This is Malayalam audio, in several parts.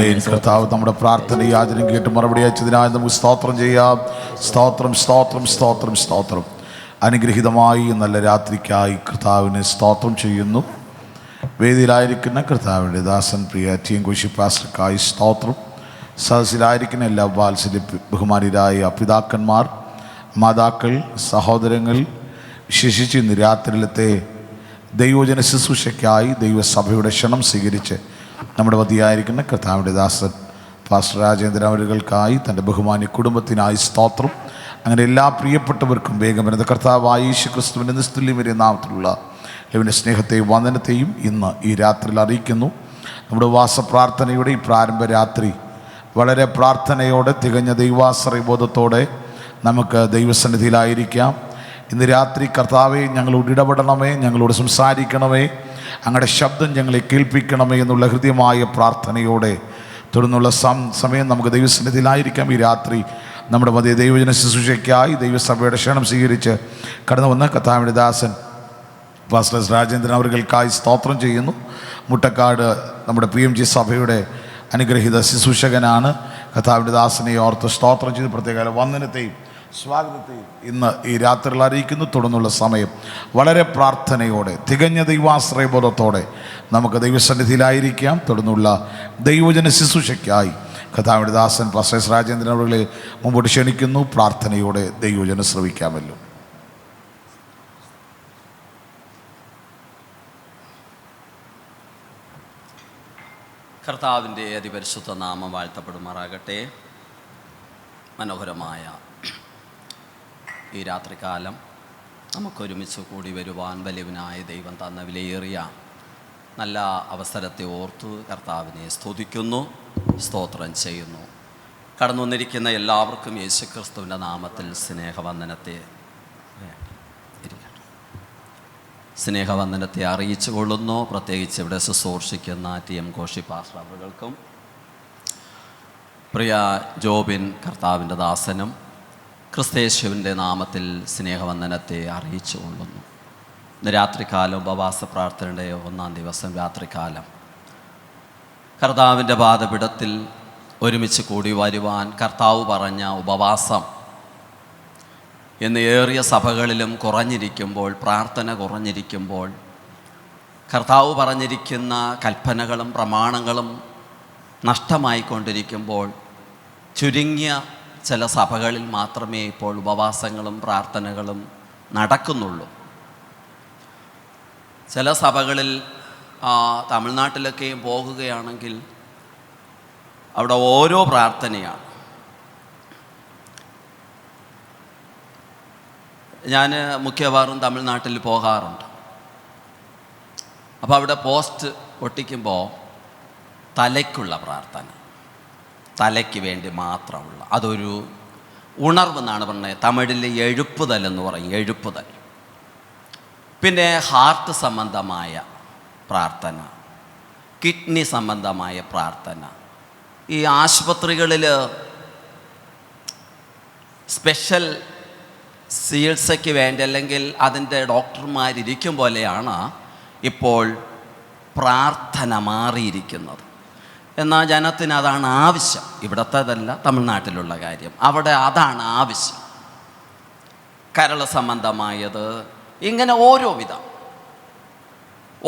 ആമേൻ. കർത്താവ് നമ്മുടെ പ്രാർത്ഥന യാചനം കേട്ട് മറുപടി അയച്ചതിനായി നമുക്ക് സ്തോത്രം ചെയ്യാം. സ്തോത്രം, സ്തോത്രം, സ്തോത്രം, സ്തോത്രം. അനുഗ്രഹീതമായി നല്ല രാത്രിക്കായി കർത്താവിന് സ്തോത്രം ചെയ്യുന്നു. വേദിയിലായിരിക്കുന്ന കർത്താവിൻ്റെ ദാസൻ പ്രിയ ടി എം കോശി പാസ്റ്റർക്കായി സ്തോത്രം. സദസ്സിലായിരിക്കുന്ന എല്ലാ വാത്സല്യ ബഹുമാനിരായ പിതാക്കന്മാർ, മാതാക്കൾ, സഹോദരങ്ങൾ, വിശേഷിച്ച് ഇന്ന് രാത്രിയിലത്തെ ദൈവജന ശുശ്രൂഷയ്ക്കായി ദൈവസഭയുടെ ക്ഷണം സ്വീകരിച്ച് നമ്മുടെ മധ്യയായിരിക്കുന്ന കർത്താവിൻ്റെ ദാസൻ പാസ്റ്റർ രാജേന്ദ്രൻ അവരുകൾക്കായി തൻ്റെ ബഹുമാന്യ കുടുംബത്തിനായി സ്തോത്രം. അങ്ങനെ എല്ലാ പ്രിയപ്പെട്ടവർക്കും വേഗം വരുന്ന കർത്താവായ യേശു ക്രിസ്തുവിൻ്റെ നിസ്തുല്യമേറിയ നാമത്തിലുള്ള ദൈവത്തിൻ്റെ സ്നേഹത്തെയും വന്ദനത്തെയും ഇന്ന് ഈ രാത്രിയിൽ അറിയിക്കുന്നു. നമ്മുടെ വാസപ്രാർത്ഥനയുടെ ഈ പ്രാരംഭ രാത്രി വളരെ പ്രാർത്ഥനയോടെ തികഞ്ഞ ദൈവാശ്രയബോധത്തോടെ നമുക്ക് ദൈവസന്നിധിയിലായിരിക്കാം. ഇന്ന് രാത്രി കർത്താവെ, ഞങ്ങളോട് ഇടപെടണമേ, ഞങ്ങളോട് സംസാരിക്കണമേ, അങ്ങയുടെ ശബ്ദം ഞങ്ങളെ കേൾപ്പിക്കണമേ എന്നുള്ള ഹൃദ്യമായ പ്രാർത്ഥനയോടെ തുടർന്നുള്ള സമയം നമുക്ക് ദൈവസന്നിധിയിലായിരിക്കാം. ഈ രാത്രി നമ്മുടെ മധ്യ ദൈവജന ശുശ്രൂഷയ്ക്കായി ദൈവസഭയുടെ ക്ഷണം സ്വീകരിച്ച് കടന്നു വന്ന കർത്താവിൻ്റെ ദാസൻ പാസ്റ്റർ രാജേന്ദ്രൻ അവർകൾക്കായി സ്തോത്രം ചെയ്യുന്നു. മുട്ടക്കാട് നമ്മുടെ PMG സഭയുടെ അനുഗ്രഹീത ശുശ്രൂഷകനാണ്. കർത്താവിൻ്റെ ദാസനെ ഓർത്ത് സ്തോത്രം ചെയ്ത് പ്രത്യേക വന്ദനത്തെയും സ്വാഗതത്തെയും ഇന്ന് ഈ രാത്രിയിൽ അറിയിക്കുന്നു. തുടർന്നുള്ള സമയം വളരെ പ്രാർത്ഥനയോടെ തികഞ്ഞ ദൈവാശ്രയബോധത്തോടെ നമുക്ക് ദൈവസന്നിധിയിലായിരിക്കാം. തുടർന്നുള്ള ദൈവജന ശുശ്രൂഷയ്ക്കായി കർത്താവിൻ്റെ ദാസൻ പാസ്റ്റർ രാജേന്ദ്രൻ അവരെ മുമ്പോട്ട് ക്ഷണിക്കുന്നു. പ്രാർത്ഥനയോടെ ദൈവജനം ശ്രവിക്കാമല്ലോ. കർത്താവിൻ്റെ അതിപരിശുദ്ധ നാമം വാഴ്ത്തപ്പെടുമാറാകട്ടെ. മനോഹരമായ ഈ രാത്രികാലം നമുക്കൊരുമിച്ച് കൂടി വരുവാൻ വലിയവനായ ദൈവം തന്ന വിലയേറിയ നല്ല അവസരത്തെ ഓർത്തു കർത്താവിനെ സ്തുതിക്കുന്നു, സ്തോത്രം ചെയ്യുന്നു. കടന്നു വന്നിരിക്കുന്ന എല്ലാവർക്കും യേശുക്രിസ്തുവിൻ്റെ നാമത്തിൽ സ്നേഹവന്ദനത്തെ അറിയിച്ചു കൊള്ളുന്നു. പ്രത്യേകിച്ച് ഇവിടെ ശുശ്രൂഷിക്കുന്ന TM കോശി പാസ്റ്റർ അവർകൾക്കും പ്രിയ ജോബിൻ കർത്താവിൻ്റെ ദാസനും ക്രിസ്തയേശുവിൻ്റെ നാമത്തിൽ സ്നേഹവന്ദനത്തെ അറിയിച്ചു കൊള്ളുന്നു. ഇന്ന് രാത്രികാലം ഉപവാസ പ്രാർത്ഥനയുടെ 1-ാം ദിവസം രാത്രികാലം കർത്താവിൻ്റെ പാദപീഠത്തിൽ ഒരുമിച്ച് കൂടി വരുവാൻ കർത്താവ് പറഞ്ഞ ഉപവാസം എന്ന് ഏറിയ സഭകളിലും കുറഞ്ഞിരിക്കുമ്പോൾ, പ്രാർത്ഥന കുറഞ്ഞിരിക്കുമ്പോൾ, കർത്താവ് പറഞ്ഞിരിക്കുന്ന കൽപ്പനകളും പ്രമാണങ്ങളും നഷ്ടമായിക്കൊണ്ടിരിക്കുമ്പോൾ ചുരുങ്ങിയ ചില സഭകളിൽ മാത്രമേ ഇപ്പോൾ ഉപവാസങ്ങളും പ്രാർത്ഥനകളും നടക്കുന്നുള്ളൂ. ചില സഭകളിൽ തമിഴ്നാട്ടിലൊക്കെയും പോകുകയാണെങ്കിൽ അവിടെ ഓരോ പ്രാർത്ഥനയാണ്. ഞാൻ മിക്കവാറും തമിഴ്നാട്ടിൽ പോകാറുണ്ട്. അപ്പോൾ അവിടെ പോസ്റ്റ് ഒട്ടിക്കുമ്പോൾ തലയ്ക്കുള്ള പ്രാർത്ഥന, തലയ്ക്ക് വേണ്ടി മാത്രമുള്ള, അതൊരു ഉണർവെന്നാണ് പറഞ്ഞത്. തമിഴിൽ എഴുപ്പുതൽ എന്ന് പറയും, എഴുപ്പുതൽ. പിന്നെ ഹാർട്ട് സംബന്ധമായ പ്രാർത്ഥന, കിഡ്നി സംബന്ധമായ പ്രാർത്ഥന. ഈ ആശുപത്രികളിൽ സ്പെഷ്യൽ ചികിത്സയ്ക്ക് വേണ്ടി അല്ലെങ്കിൽ അതിൻ്റെ ഡോക്ടർമാരിരിക്കും പോലെയാണ് ഇപ്പോൾ പ്രാർത്ഥന മാറിയിരിക്കുന്നത്. എന്നാൽ ജനത്തിന് അതാണ് ആവശ്യം. ഇവിടത്തേതല്ല, തമിഴ്നാട്ടിലുള്ള കാര്യം. അവിടെ അതാണ് ആവശ്യം. കരൾ സംബന്ധമായത്, ഇങ്ങനെ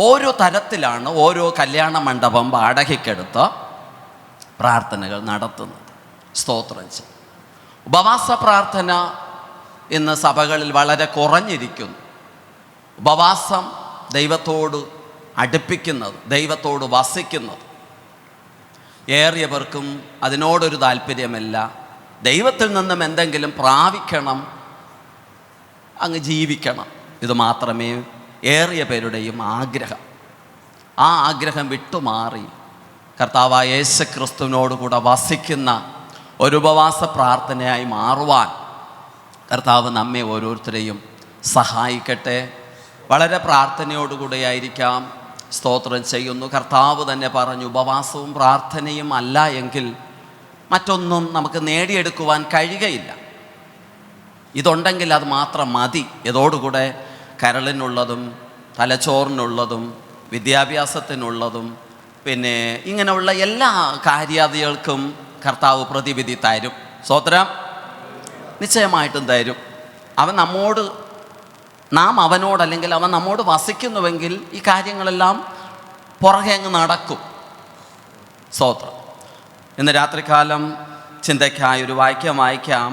ഓരോ തരത്തിലാണ് ഓരോ കല്യാണ മണ്ഡപം വാടകയ്ക്കെടുത്ത് പ്രാർത്ഥനകൾ നടത്തുന്നത്. സ്തോത്രം ചെയ്യും. ഉപവാസ പ്രാർത്ഥന ഇന്ന് സഭകളിൽ വളരെ കുറഞ്ഞിരിക്കുന്നു. ഉപവാസം ദൈവത്തോട് അടുപ്പിക്കുന്നത്, ദൈവത്തോട് വസിക്കുന്നത്. ഏറിയവർക്കും അതിനോടൊരു താല്പര്യമല്ല. ദൈവത്തിൽ നിന്നും എന്തെങ്കിലും പ്രാപിക്കണം, അങ്ങ് ജീവിക്കണം. ഇത് മാത്രമേ ഏറിയ പേരുടെയും ആഗ്രഹം. ആ ആഗ്രഹം വിട്ടുമാറി കർത്താവായ യേശുക്രിസ്തുവിനോട് കൂടെ വസിക്കുന്ന ഒരു ഉപവാസ പ്രാർത്ഥനയായി മാറുവാൻ കർത്താവ് നമ്മെ ഓരോരുത്തരെയും സഹായിക്കട്ടെ. വളരെ പ്രാർത്ഥനയോടുകൂടെയായിരിക്കാം. സ്തോത്രം ചെയ്യുന്നു. കർത്താവ് തന്നെ പറഞ്ഞു, ഉപവാസവും പ്രാർത്ഥനയും അല്ല എങ്കിൽ മറ്റൊന്നും നമുക്ക് നേടിയെടുക്കുവാൻ കഴിയുകയില്ല. ഇതുണ്ടെങ്കിൽ അത് മാത്രം മതി. ഇതോടുകൂടെ കരളിനുള്ളതും തലച്ചോറിനുള്ളതും വിദ്യാഭ്യാസത്തിനുള്ളതും പിന്നെ ഇങ്ങനെയുള്ള എല്ലാ കാര്യാദികൾക്കും കർത്താവ് പ്രതിവിധി തരും. സ്തോത്രം. നിശ്ചയമായിട്ടും തരും. നാം അവനോട് അല്ലെങ്കിൽ അവൻ നമ്മോട് വസിക്കുന്നുവെങ്കിൽ ഈ കാര്യങ്ങളെല്ലാം പുറകെ അങ്ങ് നടക്കും. സ്തോത്രം. ഇന്ന് രാത്രികാലം ചിന്തയ്ക്കായി ഒരു വാക്യം വായിക്കാം.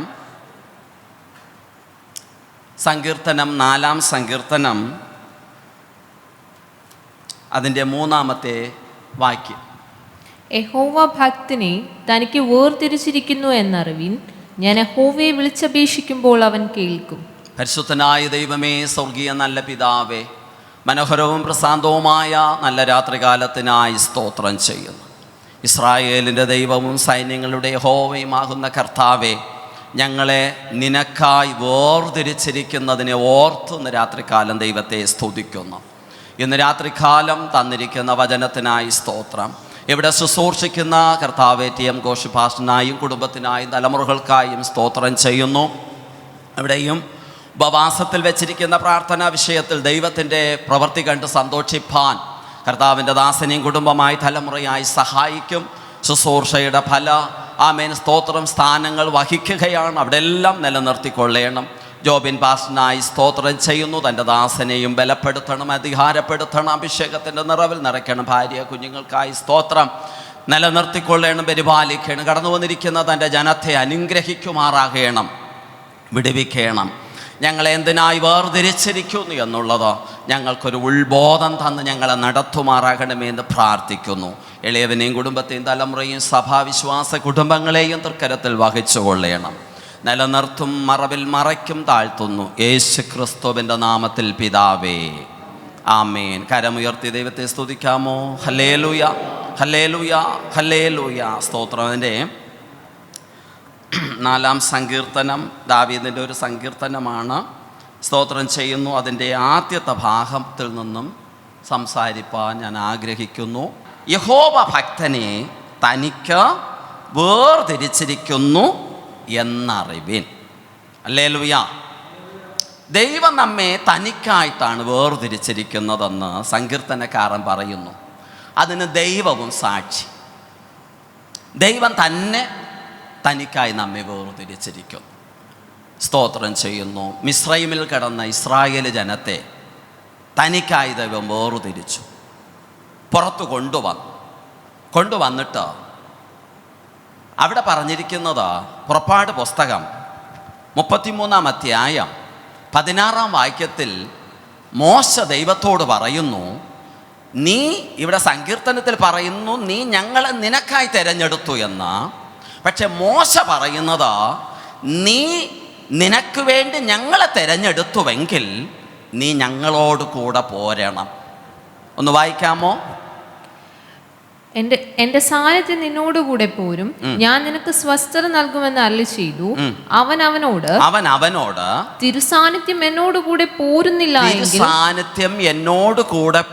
സങ്കീർത്തനം 4-ാം സങ്കീർത്തനം അതിൻ്റെ 3-ാമത്തെ വാക്യം. യഹോവ ഭക്തനെ തനിക്ക് വേർതിരിച്ചിരിക്കുന്നു എന്നറിവിൻ, ഞാൻ യഹോവയെ വിളിച്ചപേക്ഷിക്കുമ്പോൾ അവൻ കേൾക്കും. പരിശുദ്ധനായ ദൈവമേ, സ്വർഗീയ നല്ല പിതാവേ, മനോഹരവും പ്രശാന്തവുമായ നല്ല രാത്രികാലത്തിനായി സ്തോത്രം ചെയ്യുന്നു. ഇസ്രായേലിൻ്റെ ദൈവവും സൈന്യങ്ങളുടെ യഹോവയുമാകുന്ന കർത്താവേ, ഞങ്ങളെ നിനക്കായി വേർതിരിച്ചിരിക്കുന്നതിനെ ഓർത്ത് ഇന്ന് രാത്രികാലം ദൈവത്തെ സ്തുതിക്കുന്നു. ഇന്ന് രാത്രികാലം തന്നിരിക്കുന്ന വചനത്തിനായി സ്തോത്രം. ഇവിടെ ശുശ്രൂഷിക്കുന്ന കർത്താവേ TM ഘോഷ് പാസ്റ്ററിനായും കുടുംബത്തിനായും തലമുറകൾക്കായും സ്തോത്രം ചെയ്യുന്നു. ഇവിടെയും ഉപവാസത്തിൽ വെച്ചിരിക്കുന്ന പ്രാർത്ഥനാ വിഷയത്തിൽ ദൈവത്തിൻ്റെ പ്രവൃത്തി കണ്ട് സന്തോഷിപ്പാൻ കർത്താവിൻ്റെ ദാസനെയും കുടുംബമായി തലമുറയായി സഹായിക്കും. ശുശ്രൂഷയുടെ സ്തോത്രം സ്ഥാനങ്ങൾ വഹിക്കുകയാണ്. അവിടെ എല്ലാം നിലനിർത്തിക്കൊള്ളേണം. ജോബിൻ പാസ്റ്ററിനായി സ്തോത്രം ചെയ്യുന്നു. തൻ്റെ ദാസനെയും ബലപ്പെടുത്തണം, അധികാരപ്പെടുത്തണം, അഭിഷേകത്തിൻ്റെ നിറവിൽ നിറയ്ക്കണം. ഭാര്യ കുഞ്ഞുങ്ങൾക്കായി സ്തോത്രം നിലനിർത്തിക്കൊള്ളേണം, പരിപാലിക്കണം. കടന്നു വന്നിരിക്കുന്ന തൻ്റെ ജനത്തെ അനുഗ്രഹിക്കുമാറാകണം, വിടുവിക്കണം. ഞങ്ങളെ എന്തിനായി വേർതിരിച്ചിരിക്കുന്നു എന്നുള്ളത് ഞങ്ങൾക്കൊരു ഉൾബോധം തന്ന് ഞങ്ങളെ നടത്തുമാറാകണമേ എന്ന് പ്രാർത്ഥിക്കുന്നു. എളിയവനെയും കുടുംബത്തെയും തലമുറയും സഭാവിശ്വാസ കുടുംബങ്ങളെയും തൃക്കരത്തിൽ വഹിച്ചു കൊള്ളണം. നിലനിർത്തും, മറവിൽ മറയ്ക്കും, താഴ്ത്തുന്നു. യേശു ക്രിസ്തുവിൻ്റെ നാമത്തിൽ പിതാവേ, ആമേൻ. കരമുയർത്തി ദൈവത്തെ സ്തുതിക്കാമോ? ഹല്ലേലൂയ, ഹല്ലേലൂയ, ഹല്ലേലൂയ. സ്തോത്രം. അതിൻ്റെ 4-ാം സങ്കീർത്തനം ദാവീദിൻ്റെ ഒരു സങ്കീർത്തനമാണ്. സ്തോത്രം ചെയ്യുന്നു. അതിൻ്റെ ആദ്യത്തെ ഭാഗത്തിൽ നിന്നും സംസാരിപ്പാൻ ഞാൻ ആഗ്രഹിക്കുന്നു. യഹോവ ഭക്തനെ തനിക്ക് വേർതിരിച്ചിരിക്കുന്നു എന്നറിവിൻ. ഹല്ലേലൂയ. ദൈവം നമ്മെ തനിക്കായിട്ടാണ് വേർതിരിച്ചിരിക്കുന്നതെന്ന് സങ്കീർത്തനക്കാരൻ പറയുന്നു. അതിന് ദൈവവും സാക്ഷി. ദൈവം തന്നെ തനിക്കായി നമ്മെ വേർതിരിച്ചിരിക്കുന്നു. സ്തോത്രം ചെയ്യുന്നു. മിസ്രൈമിൽ കിടന്ന ഇസ്രായേൽ ജനത്തെ തനിക്കായി ദൈവം വേർതിരിച്ചു, പുറത്തു കൊണ്ടുവന്നിട്ട് അവിടെ പറഞ്ഞിരിക്കുന്നത് പുറപ്പാട് പുസ്തകം 33-ാം അധ്യായം 16-ാം വാക്യത്തിൽ മോശ ദൈവത്തോട് പറയുന്നു, നീ ഇവിടെ സങ്കീർത്തനത്തിൽ പറയുന്നു നീ ഞങ്ങളെ നിനക്കായി തിരഞ്ഞെടുത്തു എന്ന്. പക്ഷെ മോശ പറയുന്നത് നീ നിനക്ക് വേണ്ടി ഞങ്ങളെ തിരഞ്ഞെടുത്തുവെങ്കിൽ നീ ഞങ്ങളോട് കൂടെ പോരണം. ഒന്ന് വായിക്കാമോ? എന്റെ സാന്നിധ്യം നിന്നോടുകൂടെ പോരും, ഞാൻ നിനക്ക് സ്വസ്ഥത നൽകുമെന്ന് അരുളി ചെയ്തു. അവൻ അവനോട് തിരുസാന്നിധ്യം എന്നോടുകൂടെ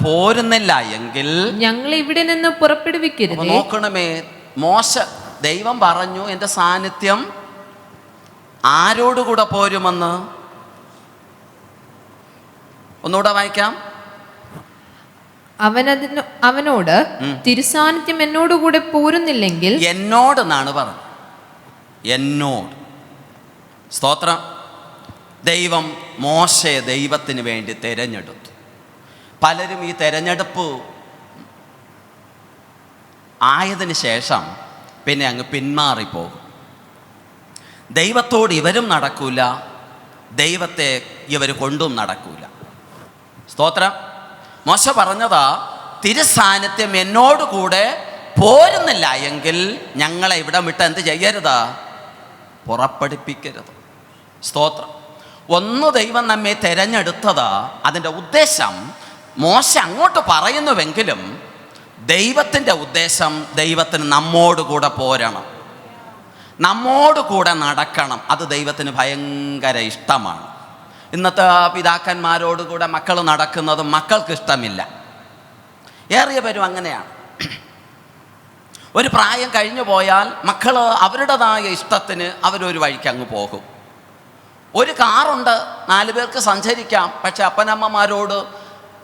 പോരുന്നില്ല എങ്കിൽ ഞങ്ങൾ ഇവിടെ നിന്ന് പുറപ്പെടുവിക്കരുത്. നോക്കണമേ, മോശ ദൈവം പറഞ്ഞു എൻ്റെ സാന്നിധ്യം ആരോടുകൂടെ പോരുമെന്ന്. ഒന്നുകൂടെ വായിക്കാം. അവനോട് തിരുസാന്നിധ്യം എന്നോടുകൂടെ പോരുന്നില്ലെങ്കിൽ എന്നോടെന്നാണ് പറഞ്ഞത്. എന്നോട്. സ്തോത്രം. ദൈവം മോശയെ ദൈവത്തിന് വേണ്ടി തിരഞ്ഞെടുത്തു. പലരും ഈ തിരഞ്ഞെടുപ്പ് ആയതിനു ശേഷം പിന്നെ അങ്ങ് പിന്മാറിപ്പോകും. ദൈവത്തോട് ഇവരും നടക്കൂല, ദൈവത്തെ ഇവർ കൊണ്ടും നടക്കൂല. സ്തോത്രം. മോശ പറഞ്ഞതാ, തിരുസാന്നിധ്യം എന്നോട് കൂടെ പോരുന്നില്ല എങ്കിൽ ഞങ്ങളെ ഇവിടെ വിട്ട് എന്ത് ചെയ്യരുത്? പുറപ്പെടുപ്പിക്കരുത്. സ്തോത്രം. ഒന്ന് ദൈവം നമ്മെ തിരഞ്ഞെടുത്തത്, അതിൻ്റെ ഉദ്ദേശം മോശ അങ്ങോട്ട് പറയുന്നുവെങ്കിലും ദൈവത്തിൻ്റെ ഉദ്ദേശം ദൈവത്തിന് നമ്മോട് കൂടെ പോരണം, നമ്മോട് കൂടെ നടക്കണം. അത് ദൈവത്തിന് ഭയങ്കര ഇഷ്ടമാണ്. ഇന്നത്തെ പിതാക്കന്മാരോട് കൂടെ മക്കൾ നടക്കുന്നത് മക്കൾക്ക് ഇഷ്ടമില്ല. ഏറിയ പേരും അങ്ങനെയാണ്. ഒരു പ്രായം കഴിഞ്ഞു പോയാൽ മക്കൾ അവരുടേതായ ഇഷ്ടത്തിന് അവരൊരു വഴിക്ക് അങ്ങ് പോകും. ഒരു കാറുണ്ട്, 4 പേർക്ക് സഞ്ചരിക്കാം. പക്ഷെ അപ്പനമ്മമാരോട്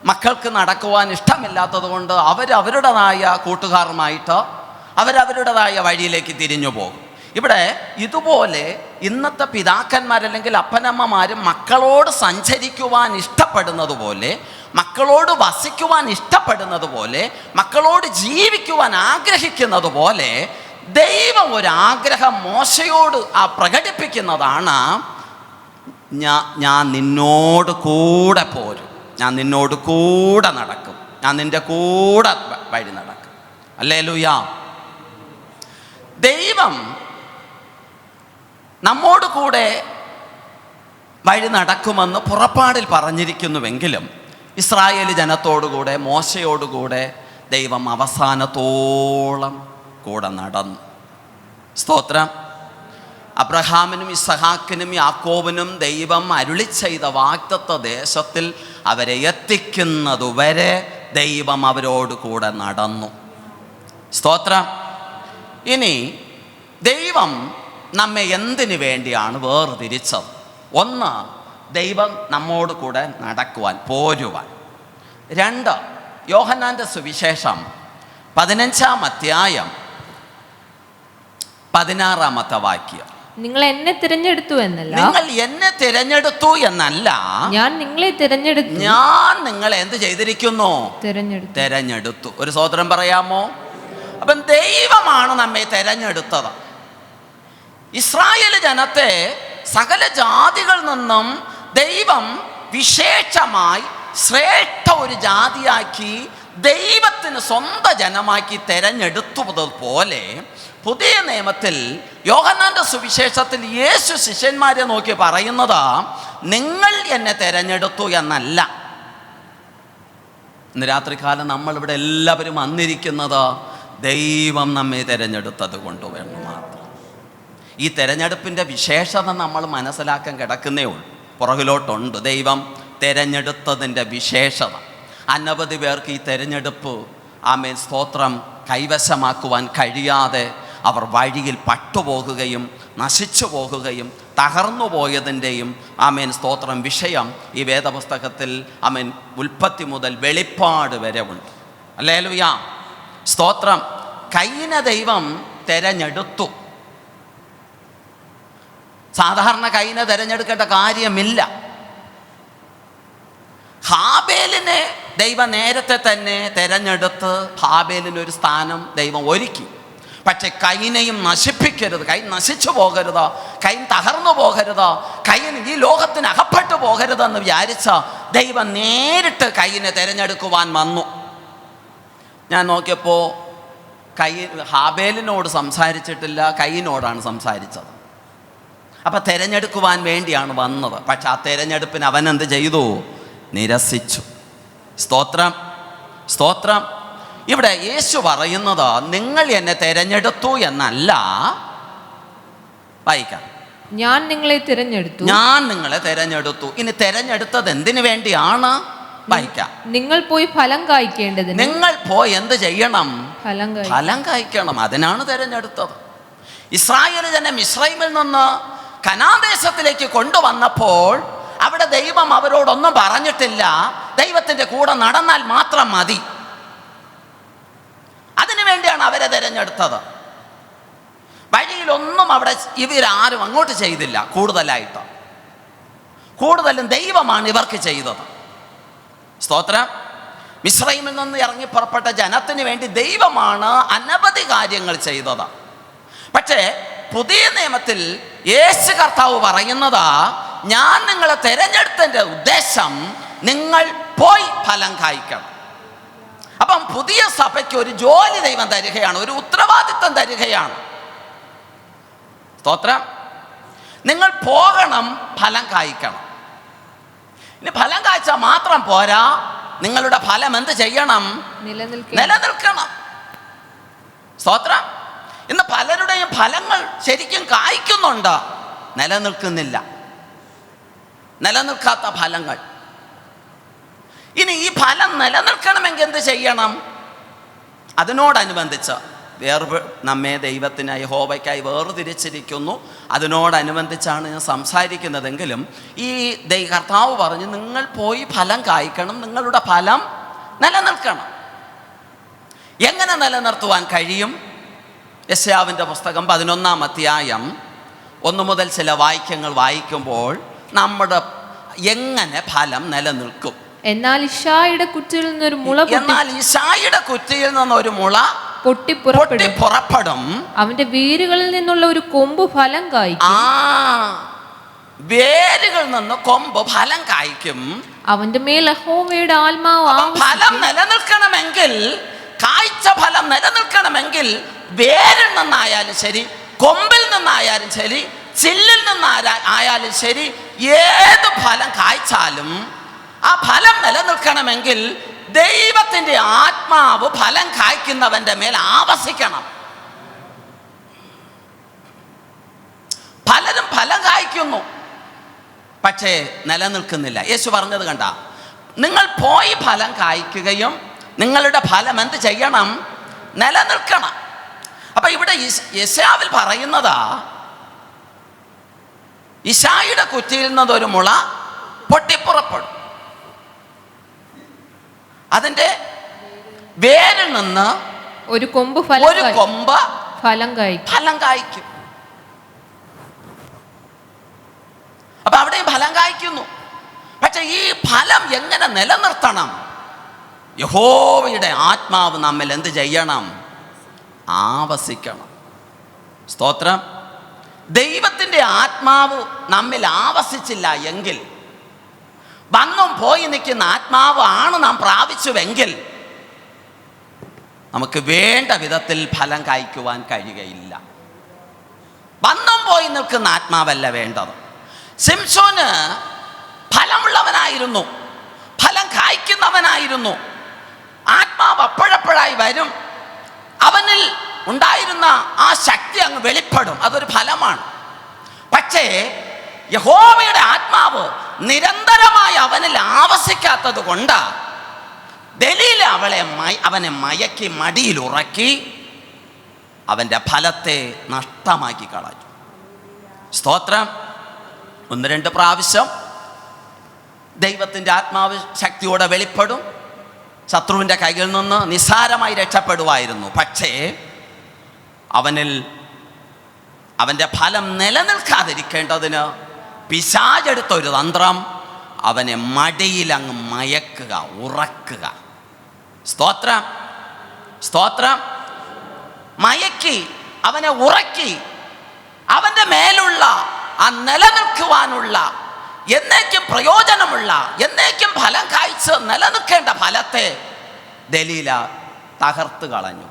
മക്കൾക്ക് നടക്കുവാൻ ഇഷ്ടമില്ലാത്തത് കൊണ്ട് അവരവരുടേതായ കൂട്ടുകാരുമായിട്ട് അവരവരുടേതായ വഴിയിലേക്ക് തിരിഞ്ഞു പോകും. ഇവിടെ ഇതുപോലെ ഇന്നത്തെ പിതാക്കന്മാരല്ലെങ്കിൽ അപ്പനമ്മമാരും മക്കളോട് സഞ്ചരിക്കുവാൻ ഇഷ്ടപ്പെടുന്നത് പോലെ, മക്കളോട് വസിക്കുവാൻ ഇഷ്ടപ്പെടുന്നത് പോലെ, മക്കളോട് ജീവിക്കുവാൻ ആഗ്രഹിക്കുന്നത് പോലെ ദൈവം ഒരു ആഗ്രഹം മോശയോട് പ്രകടിപ്പിക്കുന്നതാണ്. ഞാൻ നിന്നോട് കൂടെ പോരും, ഞാൻ നിന്നോട് കൂടെ നടക്കും, ഞാൻ നിൻ്റെ കൂടെ വഴി നടക്കും. ഹല്ലേലൂയാ. ദൈവം നമ്മോട് കൂടെ വഴി നടക്കുമെന്ന് പുറപ്പാടിൽ പറഞ്ഞിരിക്കുന്നുവെങ്കിലും ഇസ്രായേൽ ജനത്തോടുകൂടെ മോശയോടുകൂടെ ദൈവം അവസാനത്തോളം കൂടെ നടന്നു. സ്തോത്രം. അബ്രഹാമിനും ഇസഹാക്കിനും യാക്കോബിനും ദൈവം അരുളി ചെയ്ത വാഗ്ദത്ത ദേശത്തിൽ അവരെ എത്തിക്കുന്നതുവരെ ദൈവം അവരോട് കൂടെ നടന്നു. സ്തോത്രം. ഇനി ദൈവം നമ്മെ എന്തിനു വേണ്ടിയാണ് വേർതിരിച്ചത്? ഒന്ന്, ദൈവം നമ്മോട് കൂടെ നടക്കുവാൻ, പോരുവാൻ. രണ്ട്, യോഹന്നാൻ്റെ സുവിശേഷം 15-ാം അധ്യായം 16-ാമത്തെ വാക്യം. നിങ്ങൾ എന്നെ തിരഞ്ഞെടുത്തു എന്നല്ല, നിങ്ങൾ എന്നെ തിരഞ്ഞെടുത്തു എന്നല്ല, ഞാൻ നിങ്ങളെ തിരഞ്ഞെടുത്തു. ഞാൻ നിങ്ങളെ എന്ത് ചെയ്തിരിക്കുന്നു? തിരഞ്ഞെടുത്തു. ഒരു സ്തോത്രം പറയാമോ? അപ്പം ദൈവമാണ് നമ്മെ തിരഞ്ഞെടുത്തത്. ഇസ്രായേൽ ജനത്തെ സകല ജാതികളിൽ നിന്നും ദൈവം വിശേഷമായി ശ്രേഷ്ഠ ഒരു ജാതിയാക്കി ദൈവത്തിന് സ്വന്തം ജനമാക്കി തിരഞ്ഞെടുത്തതുപോലെ പുതിയ നിയമത്തിൽ യോഹന്നാന്റെ സുവിശേഷത്തിൽ യേശു ശിഷ്യന്മാരെ നോക്കി പറയുന്നത് നിങ്ങൾ എന്നെ തിരഞ്ഞെടുത്തു എന്നല്ല. ഇന്ന് രാത്രികാലം നമ്മളിവിടെ എല്ലാവരും വന്നിരിക്കുന്നത് ദൈവം നമ്മെ തിരഞ്ഞെടുത്തത് കൊണ്ടുവേണം മാത്രം. ഈ തിരഞ്ഞെടുപ്പിൻ്റെ വിശേഷത നമ്മൾ മനസ്സിലാക്കാൻ കിടക്കുന്നേ ഉള്ളൂ. പുറകിലോട്ടുണ്ട് ദൈവം തിരഞ്ഞെടുത്തതിൻ്റെ വിശേഷത. അനവധി പേർക്ക് ഈ തിരഞ്ഞെടുപ്പ് ആമേൻ സ്തോത്രം കൈവശമാക്കുവാൻ കഴിയാതെ അവർ വഴിയിൽ പട്ടുപോകുകയും നശിച്ചു പോകുകയും തകർന്നു പോയതിൻ്റെയും ആമേൻ സ്തോത്രം വിഷയം ഈ വേദപുസ്തകത്തിൽ ആമേൻ ഉൽപ്പത്തി മുതൽ വെളിപ്പാട് വരെ ഉണ്ട്. ഹല്ലേലൂയാ. സ്തോത്രം. കയീനെ ദൈവം തിരഞ്ഞെടുത്തു. സാധാരണ കയീനെ തിരഞ്ഞെടുക്കേണ്ട കാര്യമില്ല. ഹാബേലിനെ ദൈവം നേരത്തെ തന്നെ തിരഞ്ഞെടുത്ത് ഹാബേലിനൊരു സ്ഥാനം ദൈവം ഒരുക്കി. പക്ഷെ കയീനെയും നശിപ്പിക്കരുത്, കയീൻ നശിച്ചു പോകരുത്, കയീൻ തകർന്നു പോകരുത്, കയീൻ ഈ ലോകത്തിന് അകപ്പെട്ടു പോകരുതെന്ന് വിചാരിച്ച ദൈവം നേരിട്ട് കയീനെ തിരഞ്ഞെടുക്കുവാൻ വന്നു. ഞാൻ നോക്കിയപ്പോൾ ഹാബേലിനോട് സംസാരിച്ചിട്ടില്ല, കയീനോടാണ് സംസാരിച്ചത്. അപ്പം തിരഞ്ഞെടുക്കുവാൻ വേണ്ടിയാണ് വന്നത്. പക്ഷെ ആ തിരഞ്ഞെടുപ്പിന് അവൻ എന്ത് ചെയ്തു? നിരസിച്ചു. സ്തോത്രം. സ്തോത്രം. ഇവിടെ യേശു പറയുന്നത് നിങ്ങൾ എന്നെ തിരഞ്ഞെടുത്തു എന്നല്ല. വായിക്കാം. ഞാൻ നിങ്ങളെ തിരഞ്ഞെടുത്തു. ഞാൻ നിങ്ങളെ തിരഞ്ഞെടുത്തു. ഇനി തിരഞ്ഞെടുത്തത് എന്തിനു വേണ്ടിയാണ്? വായിക്കാം. നിങ്ങൾ പോയി ഫലം കായ്ക്കേണ്ടതിന്. നിങ്ങൾ പോയി എന്ത് ചെയ്യണം? ഫലം കായ്ക്കണം. അതിനാണ് തിരഞ്ഞെടുത്തത്. ഇസ്രായേൽ ജനം മിസ്രൈമിൽ നിന്ന് കനാൻദേശത്തിലേക്ക് കൊണ്ടുവന്നപ്പോൾ അവിടെ ദൈവം അവരോടൊന്നും പറഞ്ഞിട്ടില്ല. ദൈവത്തിൻ്റെ കൂടെ നടന്നാൽ മാത്രം മതി. അതിനു വേണ്ടിയാണ് അവരെ തിരഞ്ഞെടുത്തത്. വഴിയിലൊന്നും അവിടെ ഇവരാരും അങ്ങോട്ട് ചെയ്തില്ല. കൂടുതലും ദൈവമാണ് ഇവർക്ക് ചെയ്തത്. സ്തോത്രം. മിസ്രൈമിൽ നിന്ന് ഇറങ്ങി പുറപ്പെട്ട ജനത്തിന് വേണ്ടി ദൈവമാണ് അനവധി കാര്യങ്ങൾ ചെയ്തത്. പക്ഷേ പുതിയ നിയമത്തിൽ യേശു കർത്താവ് പറയുന്നത് ഞാൻ നിങ്ങളെ തിരഞ്ഞെടുത്തതിൻ്റെ ഉദ്ദേശം നിങ്ങൾ പോയി ഫലം കായ്ക്കണം. അപ്പം പുതിയ സഭയ്ക്ക് ഒരു ജോലി ദൈവം തരികയാണ്, ഒരു ഉത്തരവാദിത്വം തരികയാണ്. സ്തോത്രം. നിങ്ങൾ പോകണം, ഫലം കായ്ക്കണം. ഇനി ഫലം കായ്ച്ചാൽ മാത്രം പോരാ, നിങ്ങളുടെ ഫലം എന്ത് ചെയ്യണം? നിലനിൽക്കണം. സ്തോത്രം. ഇന്ന് പലരുടെയും ഫലങ്ങൾ ശരിക്കും കായ്ക്കുന്നുണ്ട്, നിലനിൽക്കുന്നില്ല. നിലനിൽക്കാത്ത ഫലങ്ങൾ. ഇനി ഈ ഫലം നിലനിൽക്കണമെങ്കിൽ എന്ത് ചെയ്യണം? അതിനോടനുബന്ധിച്ച് നമ്മെ ദൈവത്തിനായി യഹോവയ്ക്കായി വേർതിരിച്ചിരിക്കുന്നു. അതിനോടനുബന്ധിച്ചാണ് ഞാൻ സംസാരിക്കുന്നതെങ്കിലും ഈ കർത്താവ് പറഞ്ഞു, നിങ്ങൾ പോയി ഫലം കായ്ക്കണം, നിങ്ങളുടെ ഫലം നിലനിൽക്കണം. എങ്ങനെ നിലനിർത്തുവാൻ കഴിയും? യെശയ്യാവിൻ്റെ പുസ്തകം 11-ാം അധ്യായം 1 മുതൽ ചില വാക്യങ്ങൾ വായിക്കുമ്പോൾ നമ്മുടെ എങ്ങനെ ഫലം നിലനിൽക്കും. എന്നാൽ ഇശായിയുടെ കുറ്റിയിൽ നിന്നൊരു മുള പൊട്ടിപ്പുറപ്പെടും. അവന്റെ വേരുകളിൽ നിന്നുള്ള ഒരു കൊമ്പ് ഫലം കായ്ക്കും. വേരുകളിൽ നിന്ന് കൊമ്പ് ഫലം കായ്ക്കും. അവന്റെ മേൽ യഹോവയുടെ ആത്മാവ്. ഫലം നിലനിൽക്കണമെങ്കിൽ, കായ്ച്ച ഫലം നിലനിൽക്കണമെങ്കിൽ വേരിൽ നിന്നായാലും ശരി, കൊമ്പിൽ നിന്നായാലും ശരി, ചില്ലിൽ നിന്നായാലും ശരി, ഏത് ഫലം കായ്ച്ചാലും ആ ഫലം നിലനിൽക്കണമെങ്കിൽ ദൈവത്തിൻ്റെ ആത്മാവ് ഫലം കായ്ക്കുന്നവന്റെ മേൽ ആവസിക്കണം. പലരും ഫലം കായ്ക്കുന്നു, പക്ഷേ നിലനിൽക്കുന്നില്ല. യേശു പറഞ്ഞത് കണ്ട, നിങ്ങൾ പോയി ഫലം കായ്ക്കുകയും നിങ്ങളുടെ ഫലം എന്ത് ചെയ്യണം? നിലനിൽക്കണം. അപ്പൊ ഇവിടെ യെശയ്യാവിൽ പറയുന്നതാ, ഇശായിയുടെ കുറ്റിയിൽ നിന്നൊരു മുള പൊട്ടിപ്പുറപ്പെടും, അതിന്റെ വേരിൽ നിന്ന് ഒരു കൊമ്പ് ഫലം കായ്ക്കും. അപ്പൊ അവിടെയും ഫലം കായ്ക്കുന്നു. പക്ഷെ ഈ ഫലം എങ്ങനെ നിലനിർത്തണം? യഹോവയുടെ ആത്മാവ് നമ്മിൽ എന്ത് ചെയ്യണം? ആവസിക്കണം. സ്തോത്രം. ദൈവത്തിൻ്റെ ആത്മാവ് നമ്മിൽ ആവസിച്ചില്ല എങ്കിൽ, വന്നും പോയി നിൽക്കുന്ന ആത്മാവ് ആണ് നാം പ്രാപിച്ചുവെങ്കിൽ, നമുക്ക് വേണ്ട വിധത്തിൽ ഫലം കായ്ക്കുവാൻ കഴിയുകയില്ല. വന്നും പോയി നിൽക്കുന്ന ആത്മാവല്ല വേണ്ടത്. ശിംശോന് ഫലമുള്ളവനായിരുന്നു, ഫലം കായ്ക്കുന്നവനായിരുന്നു. ആത്മാവ് അപ്പോഴപ്പോഴായി വരും, അവനിൽ ഉണ്ടായിരുന്ന ആ ശക്തി അങ്ങ് വെളിപ്പെടും, അതൊരു ഫലമാണ്. പക്ഷേ യഹോവയുടെ ആത്മാവ് നിരന്തരമായി അവനിൽ ആവസിക്കാത്തത് കൊണ്ട് ദലീല അവനെ മയക്കി മടിയിൽ ഉറക്കി അവൻ്റെ ഫലത്തെ നഷ്ടമാക്കി കളഞ്ഞു. സ്തോത്രം. 1-2 പ്രാവശ്യം ദൈവത്തിൻ്റെ ആത്മാവ് ശക്തിയോടെ വെളിപ്പെടും, ശത്രുവിൻ്റെ കയ്യിൽ നിന്ന് നിസ്സാരമായി രക്ഷപ്പെടുമായിരുന്നു. പക്ഷേ അവൻ്റെ ഫലം നിലനിൽക്കാതിരിക്കേണ്ടതിന് പിശാചെടുത്തൊരു തന്ത്രം, അവനെ മടിയിൽ അങ്ങ് മയക്കുക, ഉറക്കുക. സ്തോത്രം, സ്തോത്രം. മയക്കി അവനെ ഉറക്കി അവൻ്റെ മേലുള്ള ആ നിലനിൽക്കുവാനുള്ള, എന്നേക്കും പ്രയോജനമുള്ള, എന്നേക്കും ഫലം കായ്ച്ച് നിലനിൽക്കേണ്ട ഫലത്തെ ദലീല തകർത്ത് കളഞ്ഞു.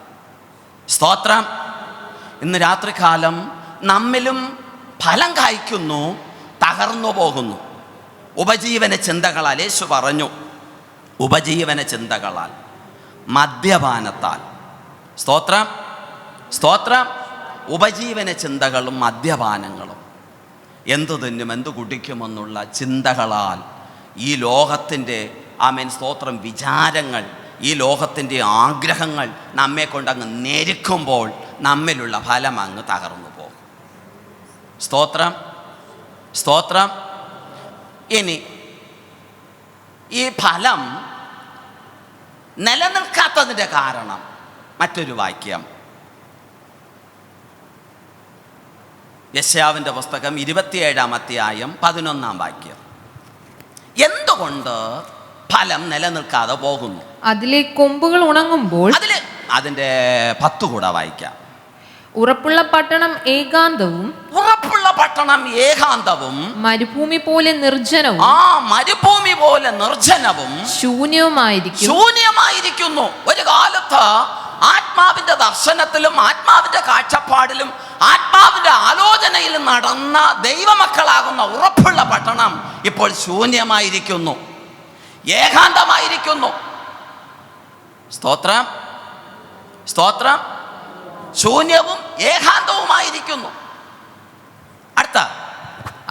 സ്തോത്രം. ഇന്ന് രാത്രികാലം നമ്മിലും ഫലം കായ്ക്കുന്നു, തകർന്നു പോകുന്നു. ഉപജീവന ചിന്തകളാൽ, യേശു പറഞ്ഞു, ഉപജീവന ചിന്തകളാൽ, മദ്യപാനത്താൽ. സ്തോത്രം, സ്തോത്രം. ഉപജീവന ചിന്തകളും മദ്യപാനങ്ങളും, എന്തു തിന്നും എന്തു കുടിക്കുമെന്നുള്ള ചിന്തകളാൽ ഈ ലോകത്തിൻ്റെ സ്തോത്രം വിചാരങ്ങൾ, ഈ ലോകത്തിൻ്റെ ആഗ്രഹങ്ങൾ നമ്മെ കൊണ്ടങ്ങ് ഞെരുക്കുമ്പോൾ നമ്മിലുള്ള ഫലം അങ്ങ് തകർന്നു പോകും. സ്തോത്രം, സ്തോത്രം. ഇനി ഈ ഫലം നിലനിൽക്കാത്തതിൻ്റെ കാരണം, മറ്റൊരു വാക്യം, യെശയ്യാവിൻ്റെ പുസ്തകം 27-ാം അധ്യായം 11-ാം വാക്യം. എന്തുകൊണ്ട് ഫലം നിലനിൽക്കാതെ പോകുന്നു? അതിലെ കൊമ്പുകൾ ഉണങ്ങുമ്പോൾ, അതിന്റെ 10 കൂടെ വായിക്കാം. ഉറപ്പുള്ള പട്ടണം ഏകാന്തവും, ഉറപ്പുള്ള പട്ടണം ഏകാന്തവും, മരുഭൂമി പോലെ നിർജ്ജനവും, മരുഭൂമി പോലെ നിർജ്ജനവും ശൂന്യവുമായിരിക്കുന്നു. ഒരു കാലത്ത് ആത്മാവിന്റെ ദർശനത്തിലും ആത്മാവിന്റെ കാഴ്ചപ്പാടിലും ആത്മാവിന്റെ ആലോചനയിലും നടന്ന ദൈവമക്കളാകുന്ന ഉറപ്പുള്ള പട്ടണം ഇപ്പോൾ ശൂന്യമായിരിക്കുന്നു, ഏകാന്തമായിരിക്കുന്നു. സ്തോത്രം, സ്തോത്രം. ശൂന്യവും ഏകാന്തവുമായിരിക്കുന്നു. അടുത്ത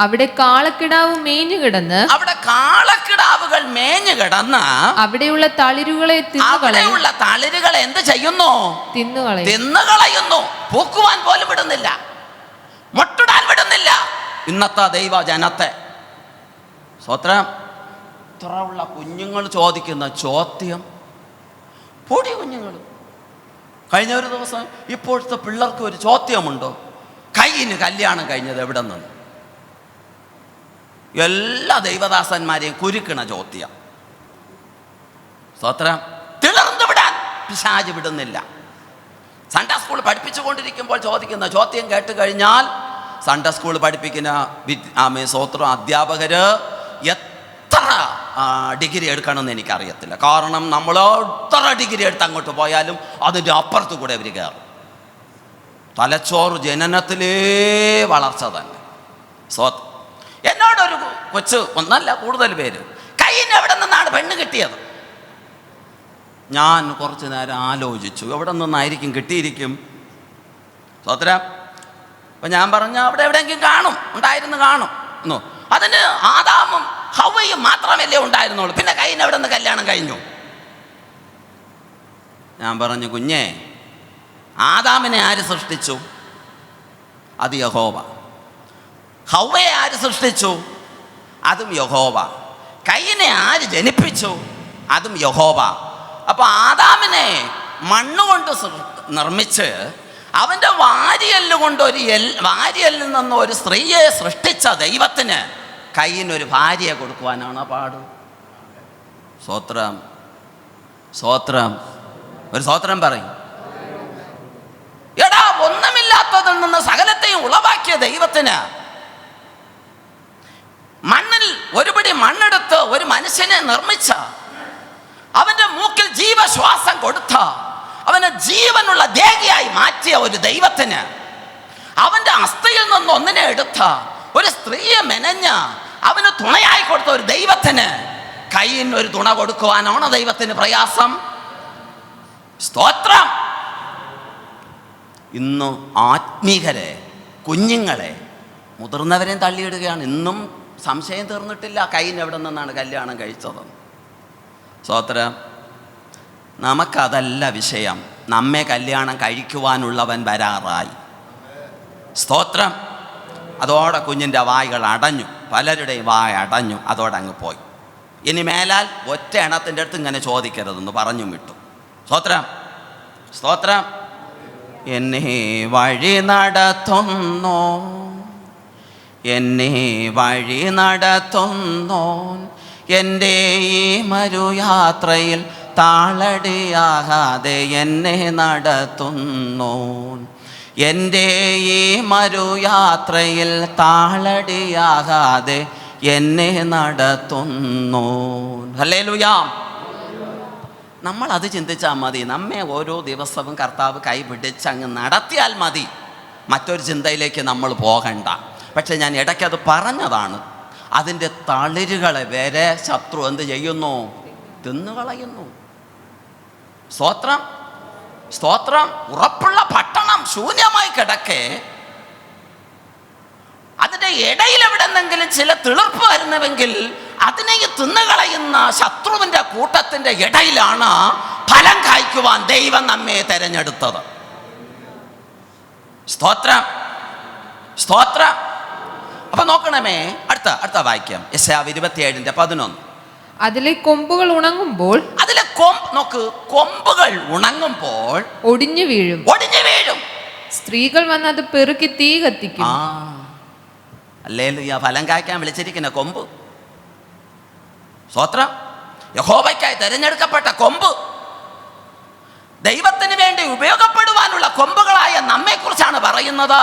അവിടെ കാളക്കിടാവ് മേഞ്ഞു കിടന്ന് അവിടെ കാളക്കിടാവുകൾ മേഞ്ഞു കിടന്ന് അവിടെയുള്ള തളിരുകളെ അവിടെയുള്ള തളിരുകളെ എന്ത് ചെയ്യുന്നു? തിന്നുകളയുന്നു. പൂക്കുവാൻ പോലും വിടുന്നില്ല, മൊട്ടിടാൻ വിടുന്നില്ല ഇന്നത്തെ ദൈവ ജനത്തെ. സ്വത്രം ഇത്രയുള്ള കുഞ്ഞുങ്ങൾ ചോദിക്കുന്ന ചോദ്യം, പൊടി കുഞ്ഞുങ്ങൾ. കഴിഞ്ഞ ഒരു ദിവസം ഇപ്പോഴത്തെ പിള്ളേർക്ക് ഒരു ചോദ്യമുണ്ടോ? കയ്യിന് കല്യാണം കഴിഞ്ഞത് എവിടെ നിന്ന്? എല്ലാ ദൈവദാസന്മാരെയും കുരുക്കണ ചോദ്യം. സ്വത്രം തിളർന്നു വിടാൻ പിശാച് വിടുന്നില്ല. സൺഡേ സ്കൂൾ പഠിപ്പിച്ചുകൊണ്ടിരിക്കുമ്പോൾ ചോദിക്കുന്ന ചോദ്യം കേട്ട് കഴിഞ്ഞാൽ സൺഡേ സ്കൂൾ പഠിപ്പിക്കുന്ന സ്വത്രം അധ്യാപകർ എത്ര ഡിഗ്രി എടുക്കണമെന്ന് എനിക്കറിയത്തില്ല. കാരണം നമ്മൾ എത്ര ഡിഗ്രി എടുത്ത് അങ്ങോട്ട് പോയാലും അതിൻ്റെ അപ്പുറത്ത് കൂടെ അവർ കയറും. തലച്ചോറ് ജനനത്തിലേ വളർച്ച തന്നെ. എന്നോടൊരു കൊച്ച്, ഒന്നല്ല കൂടുതൽ പേര്, കയ്യിന് എവിടെ നിന്നാണ് പെണ്ണ് കിട്ടിയത്? ഞാൻ കുറച്ച് നേരം ആലോചിച്ചു, എവിടെ നിന്നായിരിക്കും കിട്ടിയിരിക്കും? സ്വത്രം അപ്പം ഞാൻ പറഞ്ഞ അവിടെ എവിടെയെങ്കിലും കാണും. അതിന് ആദാമും ഹവ്വയും മാത്രമല്ലേ ഉണ്ടായിരുന്നുള്ളൂ, പിന്നെ കയ്യിന് എവിടെ നിന്ന് കല്യാണം കഴിഞ്ഞു? ഞാൻ പറഞ്ഞു, കുഞ്ഞേ, ആദാമിനെ ആര് സൃഷ്ടിച്ചു? അത് യഹോവ. ഹവ്വയെ ആര് സൃഷ്ടിച്ചു? അതും യഹോവ. കയ്യിനെ ആര് ജനിപ്പിച്ചു? അതും യഹോവ. അപ്പൊ ആദാമിനെ മണ്ണുകൊണ്ട് നിർമ്മിച്ച് അവൻ്റെ വാരിയല്ലുകൊണ്ട് വാരിയല്ലിൽ നിന്ന് ഒരു സ്ത്രീയെ സൃഷ്ടിച്ച ദൈവത്തിന് കയ്യിനൊരു ഭാര്യയെ കൊടുക്കുവാനാണ് പാട്. സ്വത്രം ഒരു സ്വത്രം പറയും. എടാ, ഒന്നുമില്ലാത്തതിൽ നിന്ന് സകലത്തെയും ഉളവാക്കിയ ദൈവത്തിന് മണ്ണിൽ ഒരുപിടി മണ്ണെടുത്ത് ഒരു മനുഷ്യനെ നിർമ്മിച്ച, അവന്റെ മൂക്കിൽ ജീവശ്വാസം കൊടുത്ത, അവനെ ജീവനുള്ള ദേഹിയായി മാറ്റിയ ഒരു ദൈവത്തിന്, അവന്റെ അസ്ഥിയിൽ നിന്ന് ഒന്നിനെ എടുത്ത ഒരു സ്ത്രീയെ മെനഞ്ഞ അവന് തുണയായി കൊടുത്ത ഒരു ദൈവത്തിന് കയ്യിന് ഒരു തുണ കൊടുക്കുവാനാണ് ദൈവത്തിന് പ്രയാസം? സ്തോത്രം. ഇന്ന് ആത്മീകരെ, കുഞ്ഞുങ്ങളെ, മുതിർന്നവരെയും തള്ളിയിടുകയാണ്. ഇന്നും സംശയം തീർന്നിട്ടില്ല, കയ്യിന് എവിടെ നിന്നാണ് കല്യാണം കഴിച്ചത്. സ്തോത്രം. നമുക്കതല്ല വിഷയം, നമ്മെ കല്യാണം കഴിക്കുവാനുള്ളവൻ വരാറായി. സ്തോത്രം. അതോടെ കുഞ്ഞിൻ്റെ വായ്കൾ അടഞ്ഞു, പലരുടെയും വായ അടഞ്ഞു, അതോടെ അങ്ങ് പോയി. ഇനി മേലാൽ ഒറ്റ എണ്ണത്തിൻ്റെ അടുത്ത് ഇങ്ങനെ ചോദിക്കരുതെന്ന് പറഞ്ഞും വിട്ടു. സ്തോത്രം. എന്നെ വഴി നടത്തുന്നു, എന്നെ വഴി നടത്തുന്നോൻ, എൻ്റെ ഈ മരുയാത്രയിൽ താളടിയാകാതെ എന്നെ നടത്തുന്നോൻ, എൻ്റെ ഈ മരുയാത്രയിൽ താളടിയാകാതെ എന്നെ നടത്തുന്നോൻ. ഹല്ലേലൂയ. നമ്മളത് ചിന്തിച്ചാൽ മതി. നമ്മെ ഓരോ ദിവസവും കർത്താവ് കൈപിടിച്ച് അങ്ങ് നടത്തിയാൽ മതി, മറ്റൊരു ചിന്തയിലേക്ക് നമ്മൾ പോകണ്ട. പക്ഷെ ഞാൻ ഇടയ്ക്കത് പറഞ്ഞതാണ്, അതിൻ്റെ തളിരുകളെ വരെ ശത്രു എന്ത് ചെയ്യുന്നു? തിന്നുകളയുന്നു. സ്തോത്രം. ഉറപ്പുള്ള പട്ടണം ശൂന്യമായി കിടക്കെ അതിൻ്റെ ഇടയിൽ എവിടെന്നെങ്കിലും ചില തിളിർപ്പ് വരുന്നുവെങ്കിൽ അതിനെ തിന്നുകളയുന്ന ശത്രുവിൻ്റെ കൂട്ടത്തിൻ്റെ ഇടയിലാണ് ഫലം കായ്ക്കുവാൻ ദൈവം നമ്മെ തെരഞ്ഞെടുത്തത്. സ്തോത്രം. അപ്പൊ നോക്കണമേ, അടുത്ത വായിക്കാം. യെശയ്യാവ് 27:11. അതിലെ കൊമ്പുകൾ ഉണങ്ങുമ്പോൾ, കൊമ്പുകൾ ഉണങ്ങുമ്പോൾ ഒടിഞ്ഞു വീഴും. സ്ത്രീകൾ വന്ന് അത് പെറുക്കി തീ കത്തിക്കും. ഹല്ലേലൂയ. ഫലം കായ്ക്കാൻ വിളിച്ചിരിക്കുന്ന കൊമ്പ്. സ്തോത്രം. യഹോവയ്ക്കായി തിരഞ്ഞെടുക്കപ്പെട്ട കൊമ്പ്, ദൈവത്തിന് വേണ്ടി ഉപയോഗപ്പെടുവാനുള്ള കൊമ്പുകളായ നമ്മെക്കുറിച്ചാണ് പറയുന്നത്.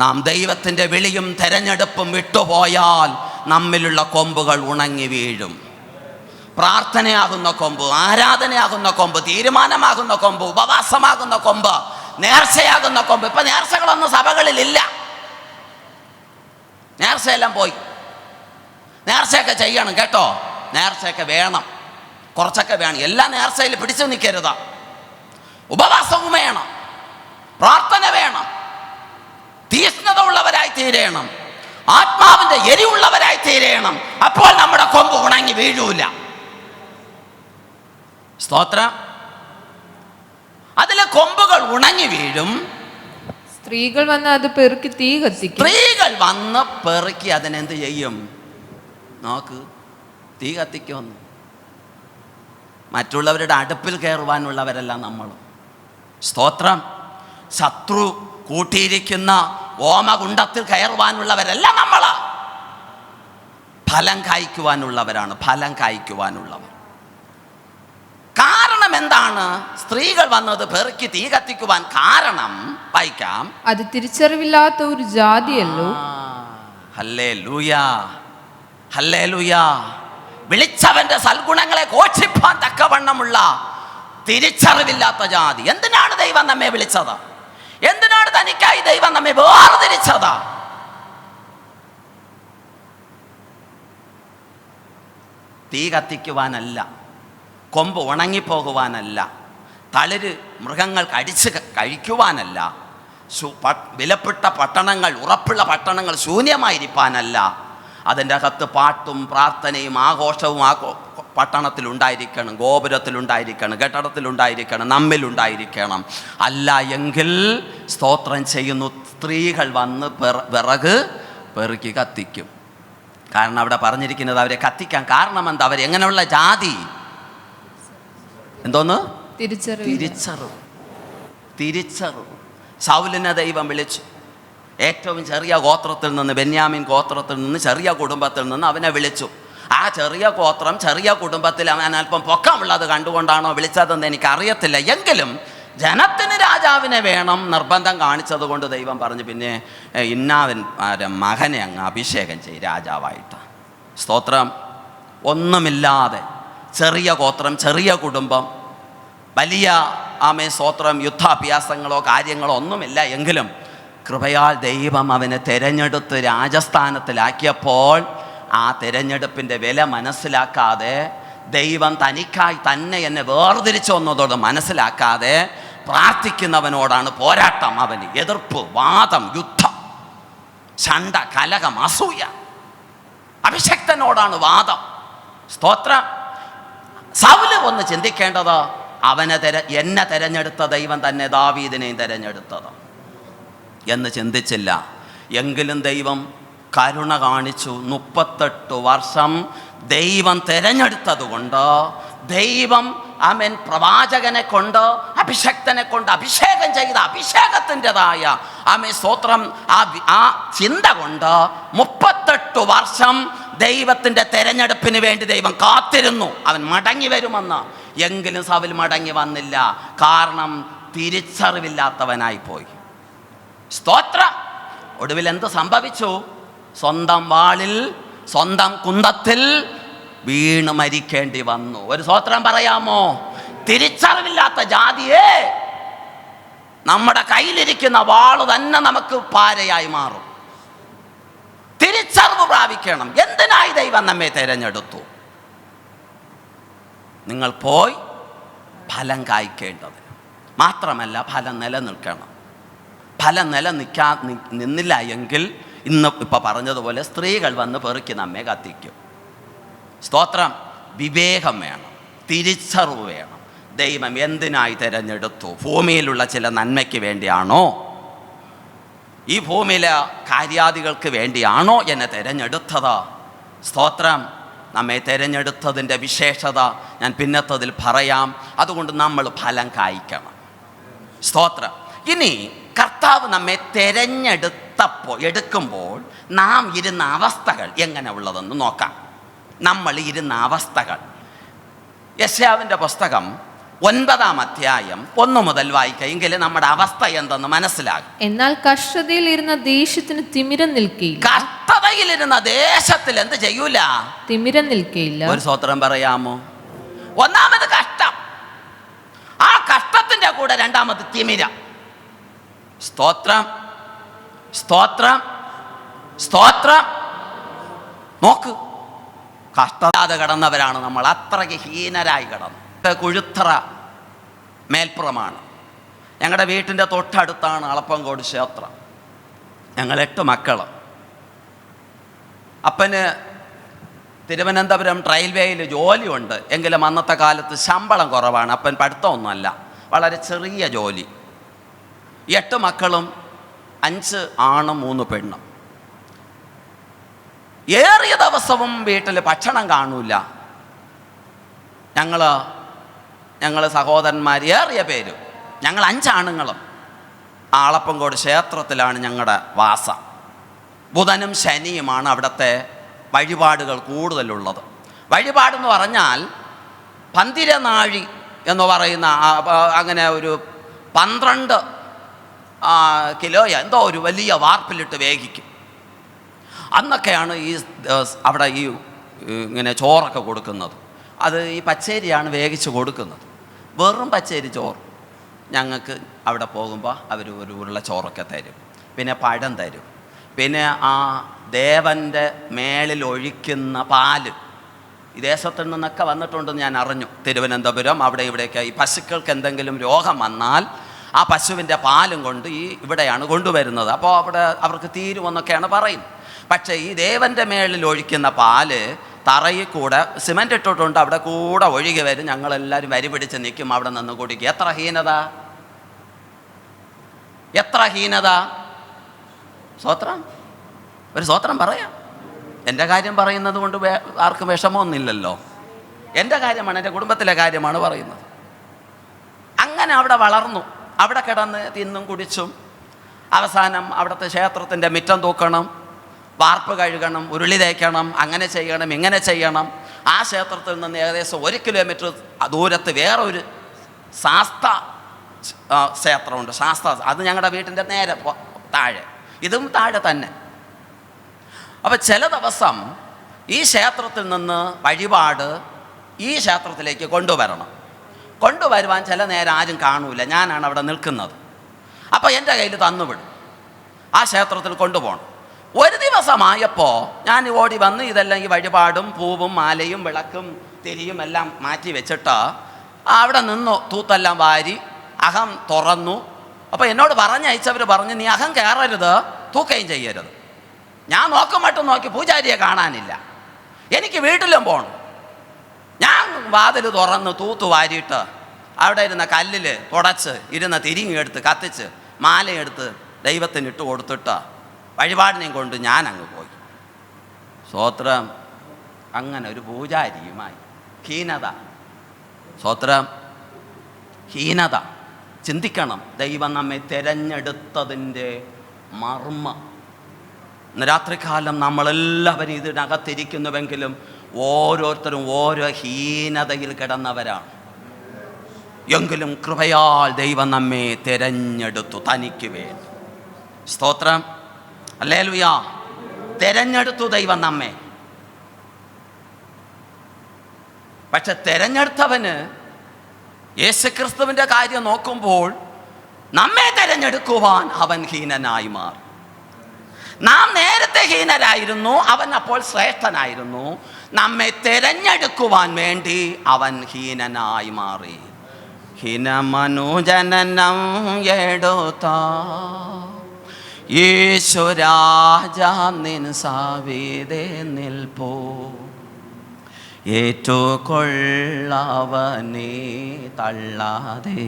നാം ദൈവത്തിൻ്റെ വിളിയും തെരഞ്ഞെടുപ്പും വിട്ടുപോയാൽ നമ്മിലുള്ള കൊമ്പുകൾ ഉണങ്ങി വീഴും. പ്രാർത്ഥനയാകുന്ന കൊമ്പ്, ആരാധനയാകുന്ന കൊമ്പ്, തീരുമാനമാകുന്ന കൊമ്പ്, ഉപവാസമാകുന്ന കൊമ്പ്, നേർച്ചയാകുന്ന കൊമ്പ്. ഇപ്പം നേർച്ചകളൊന്നും സഭകളിലില്ല. നേർച്ചയെല്ലാം പോയി. നേർച്ചയൊക്കെ ചെയ്യണം കേട്ടോ, നേർച്ചയൊക്കെ വേണം, കുറച്ചൊക്കെ വേണം. എല്ലാ നേർച്ചയിൽ പിടിച്ചു നിൽക്കരുത്. ഉപവാസവും വേണം, പ്രാർത്ഥന വേണം, തീഷ്ണത ഉള്ളവരായി തീരണം. ആത്മാവിന്റെ എരിവുള്ളവരായി തീരണം. അപ്പോൾ നമ്മുടെ കൊമ്പ് ഉണങ്ങി വീഴൂല. സ്തോത്രം. അതിലെ കൊമ്പുകൾ ഉണങ്ങി വീഴും. സ്ത്രീകൾ വന്ന് അത് പെറുക്കി തീ കത്തിക്കും. സ്ത്രീകൾ വന്ന് പെറുക്കി അതിനെന്ത് ചെയ്യും? നോക്ക്, തീ കത്തിക്കുമെന്ന്. മറ്റുള്ളവരുടെ അടുപ്പിൽ കയറുവാനുള്ളവരല്ല നമ്മൾ. സ്തോത്രം. ശത്രു കൂട്ടിയിരിക്കുന്ന ഓമകുണ്ടത്തിൽ കയറുവാനുള്ളവരല്ല നമ്മൾ. ഫലം കായ്ക്കുവാനുള്ളവരാണ്. ഫലം കായ്ക്കുവാനുള്ളവർ. കാരണം എന്താണ്? സ്ത്രീകൾ വന്നത് പെറുക്കി തീ കത്തിക്കുവാൻ കാരണം വായിക്കാം. അത് തിരിച്ചറിവില്ലാത്ത ഒരു ജാതിയല്ലോ. ഹല്ലേലൂയാ, ഹല്ലേലൂയാ. വിളിച്ചവന്റെ സൽഗുണങ്ങളെ ഘോഷിപ്പാൻ തക്കവണ്ണമുള്ള തിരിച്ചറിവില്ലാത്ത ജാതി. എന്തിനാണ് ദൈവം നമ്മെ വിളിച്ചത്? എന്തിനാണ് തനിക്കായി ദൈവം നമ്മെ വേർതിരിച്ചത്? തീ കത്തിക്കുവാനല്ല, കൊമ്പ് ഉണങ്ങിപ്പോകുവാനല്ല, തളിര് മൃഗങ്ങൾക്ക് അടിച്ച് കഴിക്കുവാനല്ല, വിലപ്പെട്ട പട്ടണങ്ങൾ, ഉറപ്പുള്ള പട്ടണങ്ങൾ ശൂന്യമായിരിക്കാനല്ല. അതിൻ്റെ അകത്ത് പാട്ടും പ്രാർത്ഥനയും ആഘോഷവും പട്ടണത്തിലുണ്ടായിരിക്കണം, ഗോപുരത്തിലുണ്ടായിരിക്കണം, കെട്ടിടത്തിലുണ്ടായിരിക്കണം, നമ്മിലുണ്ടായിരിക്കണം. അല്ല എങ്കിൽ സ്തോത്രം ചെയ്യുന്നു, സ്ത്രീകൾ വന്ന് വിറക് പെറുക്കി കത്തിക്കും. കാരണം അവിടെ പറഞ്ഞിരിക്കുന്നത് അവരെ കത്തിക്കാൻ കാരണം എന്താ? അവരെങ്ങനെയുള്ള ജാതി? എന്തോന്ന്? തിരിച്ചറിവ്. ശൗലിനെ ദൈവം വിളിച്ചു. ഏറ്റവും ചെറിയ ഗോത്രത്തിൽ നിന്ന്, ബെന്യാമിൻ ഗോത്രത്തിൽ നിന്ന്, ചെറിയ കുടുംബത്തിൽ നിന്ന് അവനെ വിളിച്ചു. ആ ചെറിയ ഗോത്രം, ചെറിയ കുടുംബത്തിൽ അവൻ അല്പം പൊക്കമുള്ളത് കണ്ടുകൊണ്ടാണോ വിളിച്ചതെന്ന് എനിക്കറിയത്തില്ല. എങ്കിലും ജനത്തിന് രാജാവിനെ വേണം നിർബന്ധം കാണിച്ചത് കൊണ്ട് ദൈവം പറഞ്ഞു, പിന്നെ ഇന്നാവൻ മകനെ അങ്ങ് അഭിഷേകം ചെയ്യും രാജാവായിട്ട്. സ്തോത്രം. ഒന്നുമില്ലാതെ ചെറിയ ഗോത്രം, ചെറിയ കുടുംബം, വലിയ സ്തോത്രം യുദ്ധാഭ്യാസങ്ങളോ കാര്യങ്ങളോ ഒന്നുമില്ല. എങ്കിലും കൃപയാൽ ദൈവം അവനെ തിരഞ്ഞെടുത്ത് രാജസ്ഥാനത്തിലാക്കിയപ്പോൾ ആ തിരഞ്ഞെടുപ്പിൻ്റെ വില മനസ്സിലാക്കാതെ, ദൈവം തനിക്കായി തന്നെ എന്നെ വേർതിരിച്ചു എന്നതോട് മനസ്സിലാക്കാതെ പ്രാർത്ഥിക്കുന്നവനോടാണ് പോരാട്ടം. അവന് എതിർപ്പ്, വാദം, യുദ്ധം, ചണ്ട, കലഹം, അസൂയ. അഭിഷക്തനോടാണ് വാദം. സ്തോത്രം. സൗല് ഒന്ന് ചിന്തിക്കേണ്ടത്, എന്നെ തിരഞ്ഞെടുത്ത ദൈവം തന്നെ ദാവീദിനെയും തിരഞ്ഞെടുത്തത് എന്ന് ചിന്തിച്ചില്ല. എങ്കിലും ദൈവം കരുണ കാണിച്ചു. 38 വർഷം ദൈവം തിരഞ്ഞെടുത്തത് കൊണ്ട്, ദൈവം പ്രവാചകനെ കൊണ്ട്, അഭിഷക്തനെ കൊണ്ട് അഭിഷേകം ചെയ്ത അഭിഷേകത്തിൻ്റെതായ സ്തോത്രം ആ ചിന്ത കൊണ്ട് 38 വർഷം ദൈവത്തിൻ്റെ തിരഞ്ഞെടുപ്പിന് വേണ്ടി ദൈവം കാത്തിരുന്നു. അവൻ മടങ്ങി വരുമെന്ന്. എങ്കിലും സൗൽ മടങ്ങി വന്നില്ല. കാരണം തിരിച്ചറിവില്ലാത്തവനായി പോയി. സ്തോത്രം. ഒടുവിൽ എന്ത് സംഭവിച്ചു? സ്വന്തം വാളിൽ, സ്വന്തം കുന്തത്തിൽ വീണ് മരിക്കേണ്ടി വന്നു. ഒരു സ്തോത്രം പറയാമോ? തിരിച്ചറിവില്ലാത്ത ജാതിയെ നമ്മുടെ കയ്യിലിരിക്കുന്ന വാള് തന്നെ നമുക്ക് പാരയായി മാറും. തിരിച്ചറിവ് പ്രാപിക്കണം. എന്തിനായി ദൈവം നമ്മെ തിരഞ്ഞെടുത്തു? നിങ്ങൾ പോയി ഫലം കായ്ക്കേണ്ടത് മാത്രമല്ല, ഫലം നിലനിൽക്കണം. ഫലം നിന്നില്ല എങ്കിൽ ഇന്ന് ഇപ്പം പറഞ്ഞതുപോലെ സ്ത്രീകൾ വന്ന് പെറുക്കി നമ്മെ കത്തിക്കും. സ്തോത്രം. വിവേകം വേണം, തിരിച്ചറിവ് വേണം. ദൈവം എന്തിനായി തിരഞ്ഞെടുത്തു? ഭൂമിയിലുള്ള ചില നന്മയ്ക്ക് വേണ്ടിയാണോ? ഈ ഭൂമിയിലെ കാര്യാദികൾക്ക് വേണ്ടിയാണോ എന്നെ തിരഞ്ഞെടുത്തത്? സ്തോത്രം. നമ്മെ തിരഞ്ഞെടുത്തതിൻ്റെ വിശേഷത ഞാൻ പിന്നത്തതിൽ പറയാം. അതുകൊണ്ട് നമ്മൾ ഫലം കായ്ക്കണം. സ്തോത്രം. ഇനി കർത്താവ് നമ്മെ എടുക്കുമ്പോൾ നാം ഇരുന്ന അവസ്ഥകൾ എങ്ങനെ ഉള്ളതെന്ന് നോക്കാം. നമ്മൾ ഇരുന്ന അവസ്ഥകൾ യെശയ്യാവിൻ്റെ പുസ്തകം 9-ാം അധ്യായം 1 മുതൽ വായിക്കാം. എങ്കിലും നമ്മുടെ അവസ്ഥ എന്തെന്ന് മനസ്സിലാകും. എന്നാൽ കഷ്ടതയിലിരുന്ന ദേശത്തിന് തിമിരം നിൽക്കയില്ല. കഷ്ടതയിലിരുന്ന ദേശത്തിൽ എന്ത് ചെയ്യൂല? തിമിരം നിൽക്കയില്ല. ഒരു സ്തോത്രം പറയാമോ? ഒന്നാമത് കഷ്ടം, ആ കഷ്ടത്തിന്റെ കൂടെ രണ്ടാമത് തിമിരം. സ്തോത്രം, സ്തോത്രം, സ്തോത്രം. നോക്ക്, കഷ്ടത കടന്നവരാണ് നമ്മൾ. അത്രയ്ക്ക് ഹീനരായി കടന്നു. കുഴുത്തറ മേൽപ്പുറമാണ്. ഞങ്ങളുടെ വീട്ടിൻ്റെ തൊട്ടടുത്താണ് അളപ്പങ്കോട് ക്ഷേത്രം. ഞങ്ങൾ 8 മക്കൾ. അപ്പന് തിരുവനന്തപുരം റെയിൽവേയിൽ ജോലിയുണ്ട്. എങ്കിലും അന്നത്തെ കാലത്ത് ശമ്പളം കുറവാണ്. അപ്പൻ പഠിത്തമൊന്നുമല്ല, വളരെ ചെറിയ ജോലി. 8 മക്കളും, 5 ആണും 3 പെണ്ണും. ഏറിയ ദിവസവും വീട്ടിൽ ഭക്ഷണം കാണൂല. ഞങ്ങൾ സഹോദരന്മാർ ഏറിയ പേരും, ഞങ്ങൾ 5 ആണുങ്ങളും ആളപ്പങ്കോട് ക്ഷേത്രത്തിലാണ് ഞങ്ങളുടെ വാസം. ബുധനും ശനിയുമാണ് അവിടുത്തെ വഴിപാടുകൾ കൂടുതലുള്ളത്. വഴിപാടെന്ന് പറഞ്ഞാൽ പന്തിരനാഴി എന്ന് പറയുന്ന അങ്ങനെ ഒരു 12 കിലോ എന്തോ ഒരു വലിയ വാർപ്പിലിട്ട് വേവിക്കും. അന്നൊക്കെയാണ് അവിടെ ഇങ്ങനെ ചോറൊക്കെ കൊടുക്കുന്നത്. അത് ഈ പച്ചരിയാണ് വേവിച്ച് കൊടുക്കുന്നത്. വെറും പച്ചരി ചോറ് ഞങ്ങൾക്ക് അവിടെ പോകുമ്പോൾ അവർ ഒരു ഉരുള ചോറൊക്കെ തരും. പിന്നെ പഴം തരും. പിന്നെ ആ ദേവൻ്റെ മേളിൽ ഒഴിക്കുന്ന പാല് ഈ ദേശത്തു നിന്നൊക്കെ വന്നിട്ടുണ്ടെന്ന് ഞാൻ അറിഞ്ഞു. തിരുവനന്തപുരം അവിടെ ഇവിടെയൊക്കെ ഈ പശുക്കൾക്ക് എന്തെങ്കിലും രോഗം വന്നാൽ ആ പശുവിൻ്റെ പാലും കൊണ്ട് ഇവിടെയാണ് കൊണ്ടുവരുന്നത്. അപ്പോൾ അവിടെ അവർക്ക് തീരുമെന്നൊക്കെയാണ് പറയുന്നത്. പക്ഷേ ഈ ദേവൻ്റെ മേളിൽ ഒഴിക്കുന്ന പാല് തറയിൽ കൂടെ സിമൻ്റ് ഇട്ടിട്ടുണ്ട്, അവിടെ കൂടെ ഒഴുകി വരും. ഞങ്ങളെല്ലാവരും വരി പിടിച്ച് നിൽക്കും, അവിടെ നിന്ന് കുടിക്കും. എത്ര ഹീനത! സ്വത്രം, ഒരു സ്വത്രം പറയാം. എൻ്റെ കാര്യം പറയുന്നത് കൊണ്ട് ആർക്കും വിഷമമൊന്നുമില്ലല്ലോ. എൻ്റെ കാര്യമാണ്, എൻ്റെ കുടുംബത്തിലെ കാര്യമാണ് പറയുന്നത്. അങ്ങനെ അവിടെ വളർന്നു. അവിടെ കിടന്ന് തിന്നും കുടിച്ചും അവസാനം അവിടുത്തെ ക്ഷേത്രത്തിൻ്റെ മുറ്റം തൂക്കണം, വാർപ്പ് കഴുകണം, ഉരുളി തേക്കണം, അങ്ങനെ ചെയ്യണം, ഇങ്ങനെ ചെയ്യണം. ആ ക്ഷേത്രത്തിൽ നിന്ന് ഏകദേശം 1 കിലോമീറ്റർ ദൂരത്ത് വേറൊരു ശാസ്ത ക്ഷേത്രമുണ്ട്. അത് ഞങ്ങളുടെ വീട്ടിൻ്റെ നേരെ താഴെ, ഇതും താഴെ തന്നെ. അപ്പം ചില ദിവസം ഈ ക്ഷേത്രത്തിൽ നിന്ന് വഴിപാട് ഈ ക്ഷേത്രത്തിലേക്ക് കൊണ്ടുവരുവാൻ ചില നേരം ആരും കാണൂല. ഞാനാണ് അവിടെ നിൽക്കുന്നത്. അപ്പോൾ എൻ്റെ കയ്യിൽ തന്നുവിടും, ആ ക്ഷേത്രത്തിൽ കൊണ്ടുപോകണം. ഒരു ദിവസമായപ്പോൾ ഞാൻ ഓടി വന്ന് ഇതെല്ലാം ഈ വഴിപാടും പൂവും മാലയും വിളക്കും തിരിയും എല്ലാം മാറ്റി വെച്ചിട്ട് അവിടെ നിന്നു. തൂത്തെല്ലാം വാരി അകം തുറന്നു. അപ്പോൾ എന്നോട് പറഞ്ഞയച്ചവർ പറഞ്ഞു, നീ അകം കയറരുത്, തൂക്കുകയും ചെയ്യരുത്. ഞാൻ നോക്കി പൂജാരിയെ കാണാനില്ല. എനിക്ക് വീട്ടിലും പോകണം. ഞാൻ വാതിൽ തുറന്ന് തൂത്ത് വാരിയിട്ട് അവിടെ ഇരുന്ന കല്ലിൽ തുടച്ച് ഇരുന്ന തിരിഞ്ഞെടുത്ത് കത്തിച്ച് മാലയെടുത്ത് ദൈവത്തിന് ഇട്ട് കൊടുത്തിട്ട് വഴിപാടിനെയും കൊണ്ട് ഞാൻ അങ്ങ് പോയി. സ്തോത്രം. അങ്ങനെ ഒരു പൂജാരിയുമായി ഹീനത. ചിന്തിക്കണം, ദൈവം നമ്മെ തിരഞ്ഞെടുത്തതിൻ്റെ മർമ്മം. ഇന്ന് രാത്രികാലം നമ്മളെല്ലാവരും ഇതിനകത്തിരിക്കുന്നുവെങ്കിലും ഓരോരുത്തരും ഓരോ ഹീനതയിൽ കിടന്നവരാണ്. എങ്കിലും കൃപയാൽ ദൈവം നമ്മെ തിരഞ്ഞെടുത്തു തനിക്ക് വേണ്ടി. സ്തോത്രം. ഹല്ലേലൂയ. തിരഞ്ഞെടുത്തു ദൈവം നമ്മെ. പക്ഷെ തിരഞ്ഞെടുത്തവന് യേശുക്രിസ്തുവിൻ്റെ കാര്യം നോക്കുമ്പോൾ നമ്മെ തിരഞ്ഞെടുക്കുവാൻ അവൻ ഹീനനായി മാറി. നാം നേരത്തെ ഹീനരായിരുന്നു, അവൻ അപ്പോൾ ശ്രേഷ്ഠനായിരുന്നു. നമ്മെ തിരഞ്ഞെടുക്കുവാൻ വേണ്ടി അവൻ ഹീനനായി മാറി. ഹീനമനുജനനം എടുത്ത യേശുരാജാ നിൻ സാവിധേ നിൽപ്പോ, ഏറ്റുകൊള്ളവനെ തള്ളാതെ,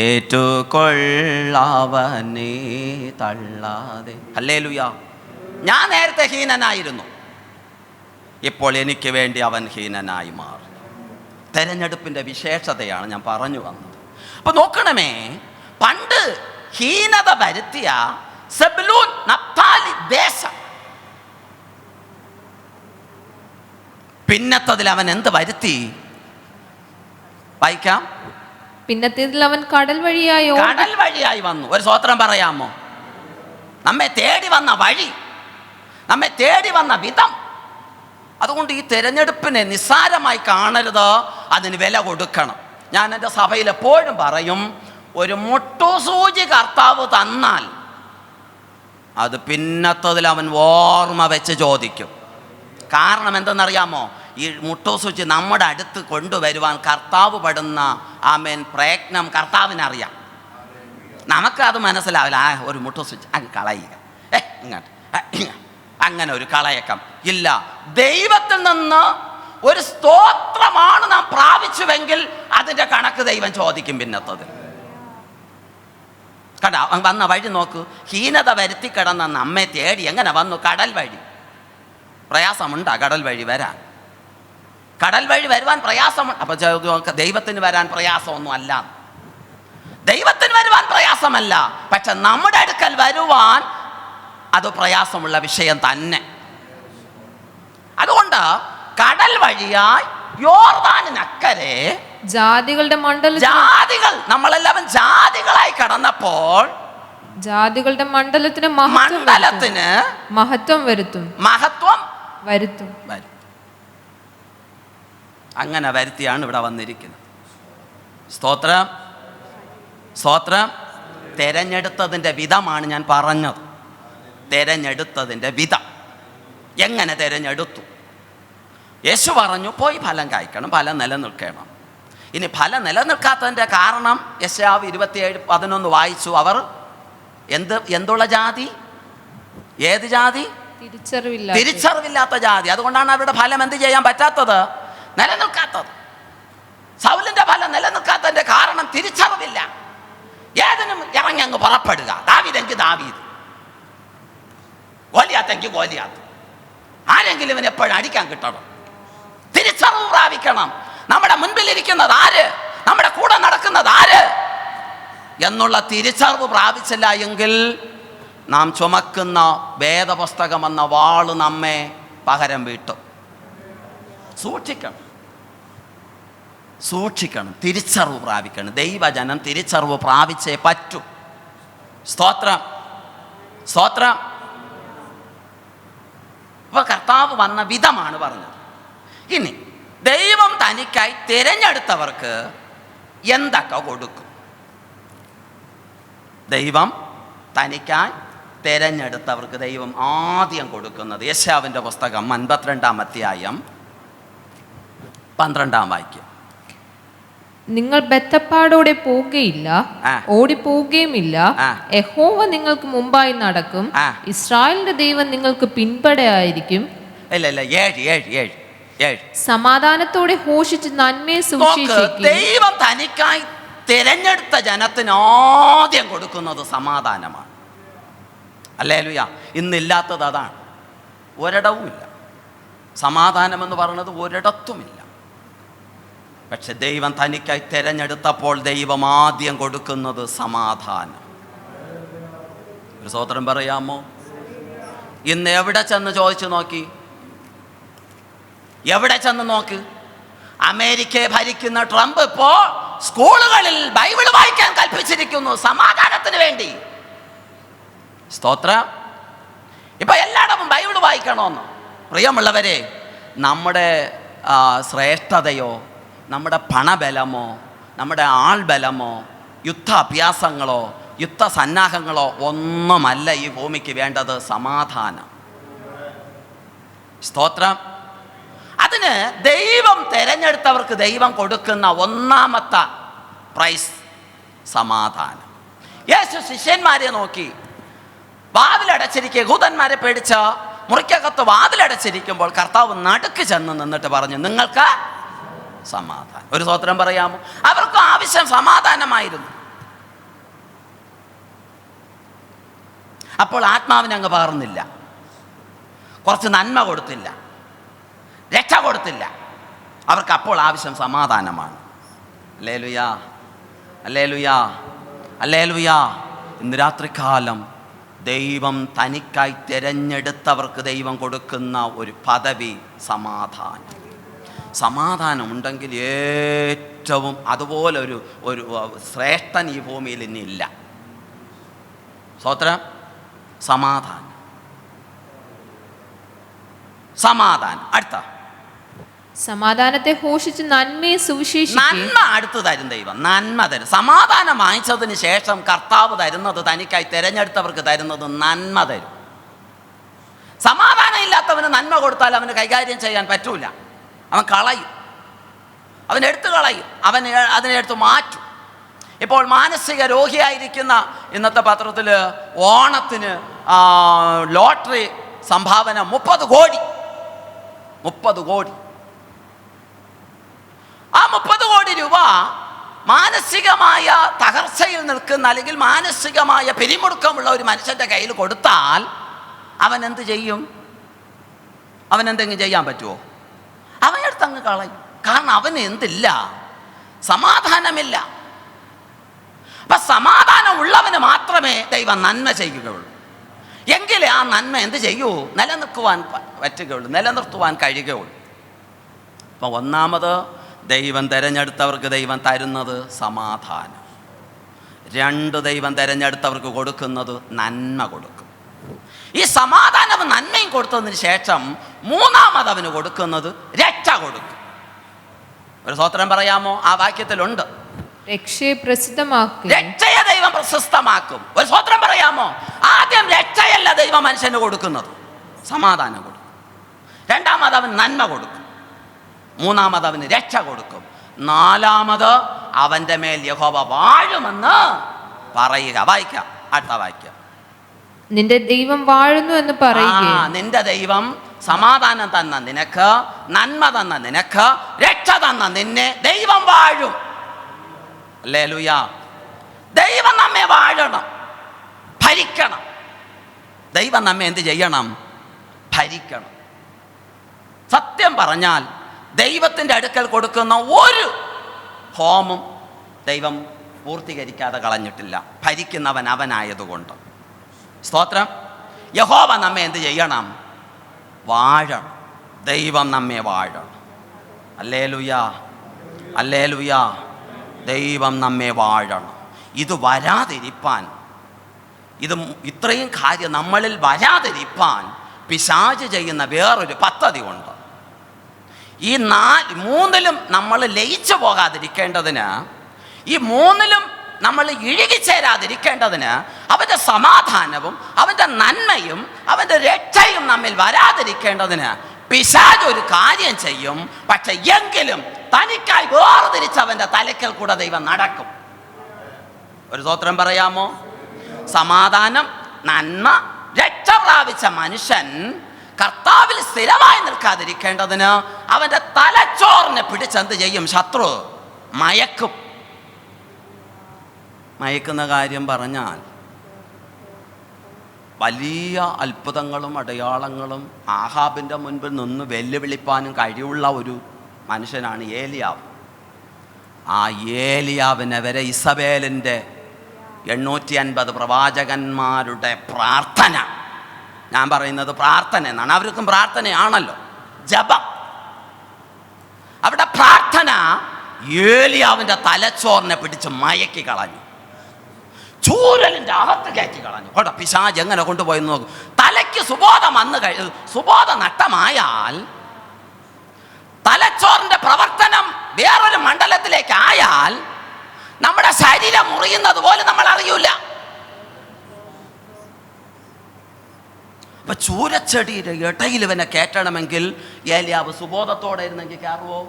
ഏറ്റുകൊള്ളവനെ തള്ളാതെ. ഹല്ലേലൂയ. ഞാൻ നേരത്തെ ഹീനനായിരുന്നു, ഇപ്പോൾ എനിക്ക് വേണ്ടി അവൻ ഹീനനായി മാറി. തെരഞ്ഞെടുപ്പിൻ്റെ വിശേഷതയാണ് ഞാൻ പറഞ്ഞു വന്നത്. അപ്പോൾ നോക്കണമേ, പണ്ട് ഹീനത വരുത്തിയ സെബൂലൂൻ നഫ്താലി ദേശം, പിന്നത്തതിൽ അവൻ എന്ത് വരുത്തി? വായിക്കാം. പിന്നത്തേതിൽ അവൻ കടൽ വഴിയായി വന്നു. ഒരു സ്വോത്രം പറയാമോ? നമ്മെ തേടി വന്ന വഴി, നമ്മെ തേടി വന്ന വിധം. അതുകൊണ്ട് ഈ തിരഞ്ഞെടുപ്പിനെ നിസ്സാരമായി കാണരുത്, അതിന് വില കൊടുക്കണം. ഞാൻ എൻ്റെ സഭയിൽ എപ്പോഴും പറയും, ഒരു മുട്ടുസൂചി കർത്താവ് തന്നാൽ അത് പിന്നത്തതിൽ അവൻ ഓർമ്മ വെച്ച് ചോദിക്കും. കാരണം എന്തെന്നറിയാമോ? ഈ മുട്ടുസൂചി നമ്മുടെ അടുത്ത് കൊണ്ടുവരുവാൻ കർത്താവ് പെടുന്ന പ്രയത്നം കർത്താവിനറിയാം. നമുക്കത് മനസ്സിലാവില്ല. ഒരു മുട്ടുസൂചി അങ്ങ് കളയുക, ഇങ്ങോട്ട് അങ്ങനെ ഒരു കളയക്കം ഇല്ല. ദൈവത്തിൽ നിന്ന് ഒരു സ്തോത്രമാണ് നാം പ്രാപിച്ചുവെങ്കിൽ അതിൻ്റെ കണക്ക് ദൈവം ചോദിക്കും പിന്നത്തതിൽ. കടാ വന്ന വഴി നോക്കൂ. ഹീനത വരുത്തി കിടന്ന നമ്മെ തേടി എങ്ങനെ വന്നു? കടൽ വഴി. പ്രയാസമുണ്ടാ കടൽ വഴി വരാൻ? കടൽ വഴി വരുവാൻ പ്രയാസമുണ്ട്. അപ്പം ദൈവത്തിന് വരാൻ പ്രയാസമൊന്നും അല്ല. ദൈവത്തിന് വരുവാൻ പ്രയാസമല്ല, പക്ഷെ നമ്മുടെ അടുക്കൽ വരുവാൻ അത് പ്രയാസമുള്ള വിഷയം തന്നെ. അതുകൊണ്ട് കടൽ വഴിയായി യോർദാനിനക്കരെ ജാതികളുടെ ജാതികൾ, നമ്മളെല്ലാവരും ജാതികളായി കടന്നപ്പോൾ ജാതികളുടെ മണ്ഡലത്തിന് മഹത്വം വരുത്തും. അങ്ങനെ വരുത്തിയാണ് ഇവിടെ വന്നിരിക്കുന്നത്. സ്തോത്രം, സ്തോത്രം. തെരഞ്ഞെടുത്തതിൻ്റെ വിധമാണ് ഞാൻ പറഞ്ഞത്. തെരഞ്ഞെടുത്തതിൻ്റെ വിധം. എങ്ങനെ തെരഞ്ഞെടുത്തു? യേശു പറഞ്ഞു, പോയി ഫലം കായ്ക്കണം, ഫലം നിലനിൽക്കണം. ഇനി ഫലം നിലനിൽക്കാത്തതിൻ്റെ കാരണം യെശയ്യാവ് 27:11 വായിച്ചു. അവർ എന്തുള്ള ജാതി? ഏത് ജാതി? തിരിച്ചറിവില്ലാത്ത ജാതി. അതുകൊണ്ടാണ് അവരുടെ ഫലം എന്ത് ചെയ്യാൻ പറ്റാത്തത്? നിലനിൽക്കാത്തത്. സൗലിന്റെ ഫലം നിലനിൽക്കാത്തതിന്റെ കാരണം തിരിച്ചറിവില്ല. ഏതിനും ഇറങ്ങി അങ്ങ് പുറപ്പെടുക. ദാവീദെങ്കിൽ ദാവീദ്, ഗോലിയാത്തെങ്കിൽ ഗോലിയാത്ത്. ആരെങ്കിലും ഇവൻ എപ്പോഴും അടിക്കാൻ കിട്ടണം. തിരിച്ചറിവ് പ്രാപിക്കണം. നമ്മുടെ മുൻപിലിരിക്കുന്നത് ആര്, നമ്മുടെ കൂടെ നടക്കുന്നത് ആര് എന്നുള്ള തിരിച്ചറിവ് പ്രാപിച്ചില്ല എങ്കിൽ നാം ചുമക്കുന്ന വേദപുസ്തകം എന്ന വാള് നമ്മെ പകരം വീട്ടും. സൂക്ഷിക്കണം. തിരിച്ചറിവ് പ്രാപിക്കണം. ദൈവജനം തിരിച്ചറിവ് പ്രാപിച്ചേ പറ്റൂ. സ്തോത്രം, സ്തോത്രം. അപ്പൊ കർത്താവ് വന്ന വിധമാണ് പറഞ്ഞത്. ഇനി ദൈവം തനിക്കായി തിരഞ്ഞെടുത്തവർക്ക് എന്തൊക്കെ കൊടുക്കും? ദൈവം തനിക്കായി തിരഞ്ഞെടുത്തവർക്ക് ദൈവം ആദ്യം കൊടുക്കുന്നത് യെശയ്യാവിൻ്റെ പുസ്തകം 52-ാം അധ്യായം 12-ാം വാക്യം. നിങ്ങൾ ബദ്ധപ്പാടോടെ പോവുകയില്ല, ഓടിപ്പോവുകയുമില്ല. യഹോവ നിങ്ങൾക്ക് മുമ്പായി നടക്കും, ഇസ്രായേലിന്റെ ദൈവം നിങ്ങൾക്ക് പിൻപടയായിരിക്കും. സമാധാനത്തോടെ ഘോഷിച്ച് നന്മയെ സുവിശേഷിക്കും. ദൈവം തനിക്കായി തിരഞ്ഞെടുത്ത ജനത്തിന് ആദ്യം കൊടുക്കുന്നത് സമാധാനമാണ്. ഹല്ലേലൂയ. ഇന്നില്ലാത്തത് അതാണ്. ഒരിടവുമില്ല സമാധാനമെന്ന് പറയുന്നത്, ഒരിടത്തുമില്ല. പക്ഷെ ദൈവം തനിക്കായി തിരഞ്ഞെടുത്തപ്പോൾ ദൈവം ആദ്യം കൊടുക്കുന്നത് സമാധാനം. ഒരു സ്തോത്രം പറയാമോ? ഇന്ന് എവിടെ ചെന്ന് ചോദിച്ചു നോക്കി, എവിടെ ചെന്ന് നോക്ക്, അമേരിക്കയെ ഭരിക്കുന്ന ട്രംപ് ഇപ്പോ സ്കൂളുകളിൽ ബൈബിൾ വായിക്കാൻ കൽപ്പിച്ചിരിക്കുന്നു സമാധാനത്തിന് വേണ്ടി. സ്തോത്രം. ഇപ്പൊ എല്ലായിടവും ബൈബിൾ വായിക്കണമെന്ന്. പ്രിയമുള്ളവരെ, നമ്മുടെ ശ്രേഷ്ഠതയോ നമ്മുടെ പണബലമോ നമ്മുടെ ആൾബലമോ യുദ്ധാഭ്യാസങ്ങളോ യുദ്ധസന്നാഹങ്ങളോ ഒന്നുമല്ല ഈ ഭൂമിക്ക് വേണ്ടത്. സമാധാനം. സ്തോത്രം. അതിന് ദൈവം തിരഞ്ഞെടുത്തവർക്ക് ദൈവം കൊടുക്കുന്ന ഒന്നാമത്തെ പ്രൈസ് സമാധാനം. യേശു ശിഷ്യന്മാരെ നോക്കി വാതിലടച്ചിരിക്കുക, യഹൂദന്മാരെ പേടിച്ച മുറിക്കകത്ത് വാതിലടച്ചിരിക്കുമ്പോൾ കർത്താവ് നടുക്ക് ചെന്ന് നിന്നിട്ട് പറഞ്ഞു, നിങ്ങൾക്ക് സമാധാനം. ഒരു സ്തോത്രം പറയാമോ? അവർക്ക് ആവശ്യം സമാധാനമായിരുന്നു. അപ്പോൾ ആത്മാവിനെ അങ്ങ് പകർന്നില്ല, കുറച്ച് നന്മ കൊടുത്തില്ല, രക്ഷ കൊടുത്തില്ല. അവർക്ക് അപ്പോൾ ആവശ്യം സമാധാനമാണ്. ഹല്ലേലൂയാ, ഹല്ലേലൂയാ, ഹല്ലേലൂയാ. ഇന്ന് രാത്രികാലം ദൈവം തനിക്കായി തിരഞ്ഞെടുത്തവർക്ക് ദൈവം കൊടുക്കുന്ന ഒരു പദവി സമാധാനം. സമാധാനം ഉണ്ടെങ്കിൽ ഏറ്റവും അതുപോലെ ഒരു ശ്രേഷ്ഠൻ ഈ ഭൂമിയിൽ ഇനിയില്ല. സ്തോത്രം. സമാധാനം, സമാധാനം. അടുത്ത സമാധാനത്തെ ഘോഷിച്ച് നന്മയെ സുവിശേഷിക്കും. നന്മ അടുത്ത് തരും ദൈവം, നന്മ തരും. സമാധാനം വാങ്ങിച്ചതിന് ശേഷം കർത്താവ് തരുന്നത്, തനിക്കായി തിരഞ്ഞെടുത്തവർക്ക് തരുന്നത് നന്മ തരും. സമാധാനം ഇല്ലാത്തവന് നന്മ കൊടുത്താൽ അവന് കൈകാര്യം ചെയ്യാൻ പറ്റൂല. അവൻ കളയും, അവനെടുത്ത് കളയും, അതിനെടുത്ത് മാറ്റും. ഇപ്പോൾ മാനസിക രോഗിയായിരിക്കുന്ന, ഇന്നത്തെ പത്രത്തിൽ ഓണത്തിന് ലോട്ടറി സംഭാവന 30 കോടി. 30 കോടി. ആ 30 കോടി രൂപ മാനസികമായ തകർച്ചയിൽ നിൽക്കുന്ന അല്ലെങ്കിൽ മാനസികമായ പിരിമുറുക്കമുള്ള ഒരു മനുഷ്യൻ്റെ കയ്യിൽ കൊടുത്താൽ അവൻ എന്ത് ചെയ്യും? അവൻ എന്തെങ്കിലും ചെയ്യാൻ പറ്റുമോ? അവനെടുത്ത് അങ്ങ് കളയും. കാരണം അവന് എന്തില്ല? സമാധാനമില്ല. അപ്പം സമാധാനം ഉള്ളവന് മാത്രമേ ദൈവം നന്മ ചെയ്യുകയുള്ളൂ. എങ്കിലേ ആ നന്മ എന്ത് ചെയ്യൂ? നിലനിൽക്കുവാൻ പറ്റുകയുള്ളൂ, നിലനിർത്തുവാൻ കഴിയുകയുള്ളൂ. അപ്പം ഒന്നാമത്, ദൈവം തിരഞ്ഞെടുത്തവർക്ക് ദൈവം തരുന്നത് സമാധാനം. 2, ദൈവം തിരഞ്ഞെടുത്തവർക്ക് കൊടുക്കുന്നത് നന്മ കൊടുക്കും. ഈ സമാധാനവും നന്മയും കൊടുത്തതിന് ശേഷം 3ാമത് അവന് കൊടുക്കുന്നത് രക്ഷ കൊടുക്കും. ഒരു സ്തോത്രം പറയാമോ? ആ വാക്യത്തിലുണ്ട്, രക്ഷയെ പ്രസിദ്ധമാക്കും. രക്ഷയെ ദൈവം പ്രശസ്തമാക്കും. ഒരു സ്തോത്രം പറയാമോ? ആദ്യം രക്ഷയല്ല ദൈവം മനുഷ്യന് കൊടുക്കുന്നത്, സമാധാനം കൊടുക്കും. 2ാമത് അവന് നന്മ കൊടുക്കും. 3ാമത് അവന് രക്ഷ കൊടുക്കും. 4ാമത് അവൻ്റെ മേൽ യഹോവ വാഴുമെന്ന് പറയുക. വായിക്കാം, അടുത്ത വാക്യം. നിന്റെ ദൈവം വാഴുന്നു എന്ന് പറയുക. നിന്റെ ദൈവം സമാധാനം തന്ന നിനക്ക്, നന്മ തന്ന നിനക്ക്, രക്ഷ തന്ന നിന്നെ ദൈവം വാഴും. ഹല്ലേലൂയാ. ദൈവം നമ്മെ വാഴണം, ഭരിക്കണം. ദൈവം നമ്മെ എന്ത് ചെയ്യണം? ഭരിക്കണം. സത്യം പറഞ്ഞാൽ ദൈവത്തിൻ്റെ അടുക്കൽ കൊടുക്കുന്ന ഒരു ഹോമം ദൈവം പൂർത്തീകരിക്കാതെ കളഞ്ഞിട്ടില്ല, ഭരിക്കുന്നവൻ അവനായതുകൊണ്ട്. സ്തോത്രം. യഹോവ നമ്മെ എന്ത് ചെയ്യണം? വാഴണം. ദൈവം നമ്മെ വാഴണം. ഹല്ലേലൂയാ, ഹല്ലേലൂയാ. ദൈവം നമ്മെ വാഴണം. ഇത് വരാതിരിപ്പാൻ, ഇത്രയും കാര്യം നമ്മളിൽ വരാതിരിപ്പാൻ പിശാച് ചെയ്യുന്ന വേറൊരു പദ്ധതി ഉണ്ട്. ഈ 3ലും നമ്മൾ ലയിച്ചു പോകാതിരിക്കേണ്ടതിന്, ഈ 3ലും നമ്മൾ ഇഴുകിച്ചേരാതിരിക്കേണ്ടതിന്, അവൻ്റെ സമാധാനവും അവൻ്റെ നന്മയും അവൻ്റെ രക്ഷയും നമ്മിൽ വരാതിരിക്കേണ്ടതിന് പിശാച് ഒരു കാര്യം ചെയ്യും. പക്ഷെ എങ്കിലും തനിക്കായി വേർതിരിച്ച് അവൻ്റെ തലയ്ക്കൽ കൂടെ ദൈവം നടക്കും. ഒരു സ്തോത്രം പറയാമോ? സമാധാനം, നന്മ, രക്ഷ പ്രാപിച്ച മനുഷ്യൻ കർത്താവിൽ സ്ഥിരമായി നിൽക്കാതിരിക്കേണ്ടതിന് അവൻ്റെ തലച്ചോറിനെ പിടിച്ചെന്ത് ചെയ്യും? ശത്രു മയക്കും. മയക്കുന്ന കാര്യം പറഞ്ഞാൽ വലിയ അത്ഭുതങ്ങളും അടയാളങ്ങളും ആഹാബിൻ്റെ മുൻപിൽ നിന്ന് വെല്ലുവിളിപ്പാനും കഴിവുള്ള ഒരു മനുഷ്യനാണ് ഏലിയാവ്. ആ ഏലിയാവിനെ വരെ ഇസബേലിൻ്റെ 850 പ്രവാചകന്മാരുടെ പ്രാർത്ഥന, ഞാൻ പറയുന്നത് പ്രാർത്ഥന എന്നാണ്, അവർക്കും പ്രാർത്ഥനയാണല്ലോ, ജപം. അവിടെ പ്രാർത്ഥന ഏലിയാവിൻ്റെ തലച്ചോറിനെ പിടിച്ച് മയക്കി കളഞ്ഞു, ചൂരലിൻ്റെ അകത്ത് കയറ്റി കളഞ്ഞു. കേട്ടോ, പിശാച് എങ്ങനെ കൊണ്ടുപോയെന്ന് നോക്കും. തലയ്ക്ക് സുബോധം നഷ്ടമായാൽ, തലച്ചോറിൻ്റെ പ്രവർത്തനം വേറൊരു മണ്ഡലത്തിലേക്ക് ആയാൽ നമ്മുടെ ശരീരം മുറിയുന്നത് പോലെ നമ്മൾ അറിയൂല. അപ്പൊ ചൂരച്ചെടിയുടെ ഇടയിൽ ഇവനെ കയറ്റണമെങ്കിൽ ഏലിയാവ് സുബോധത്തോടെ ഇരുന്നെങ്കിൽ കയറുവോ?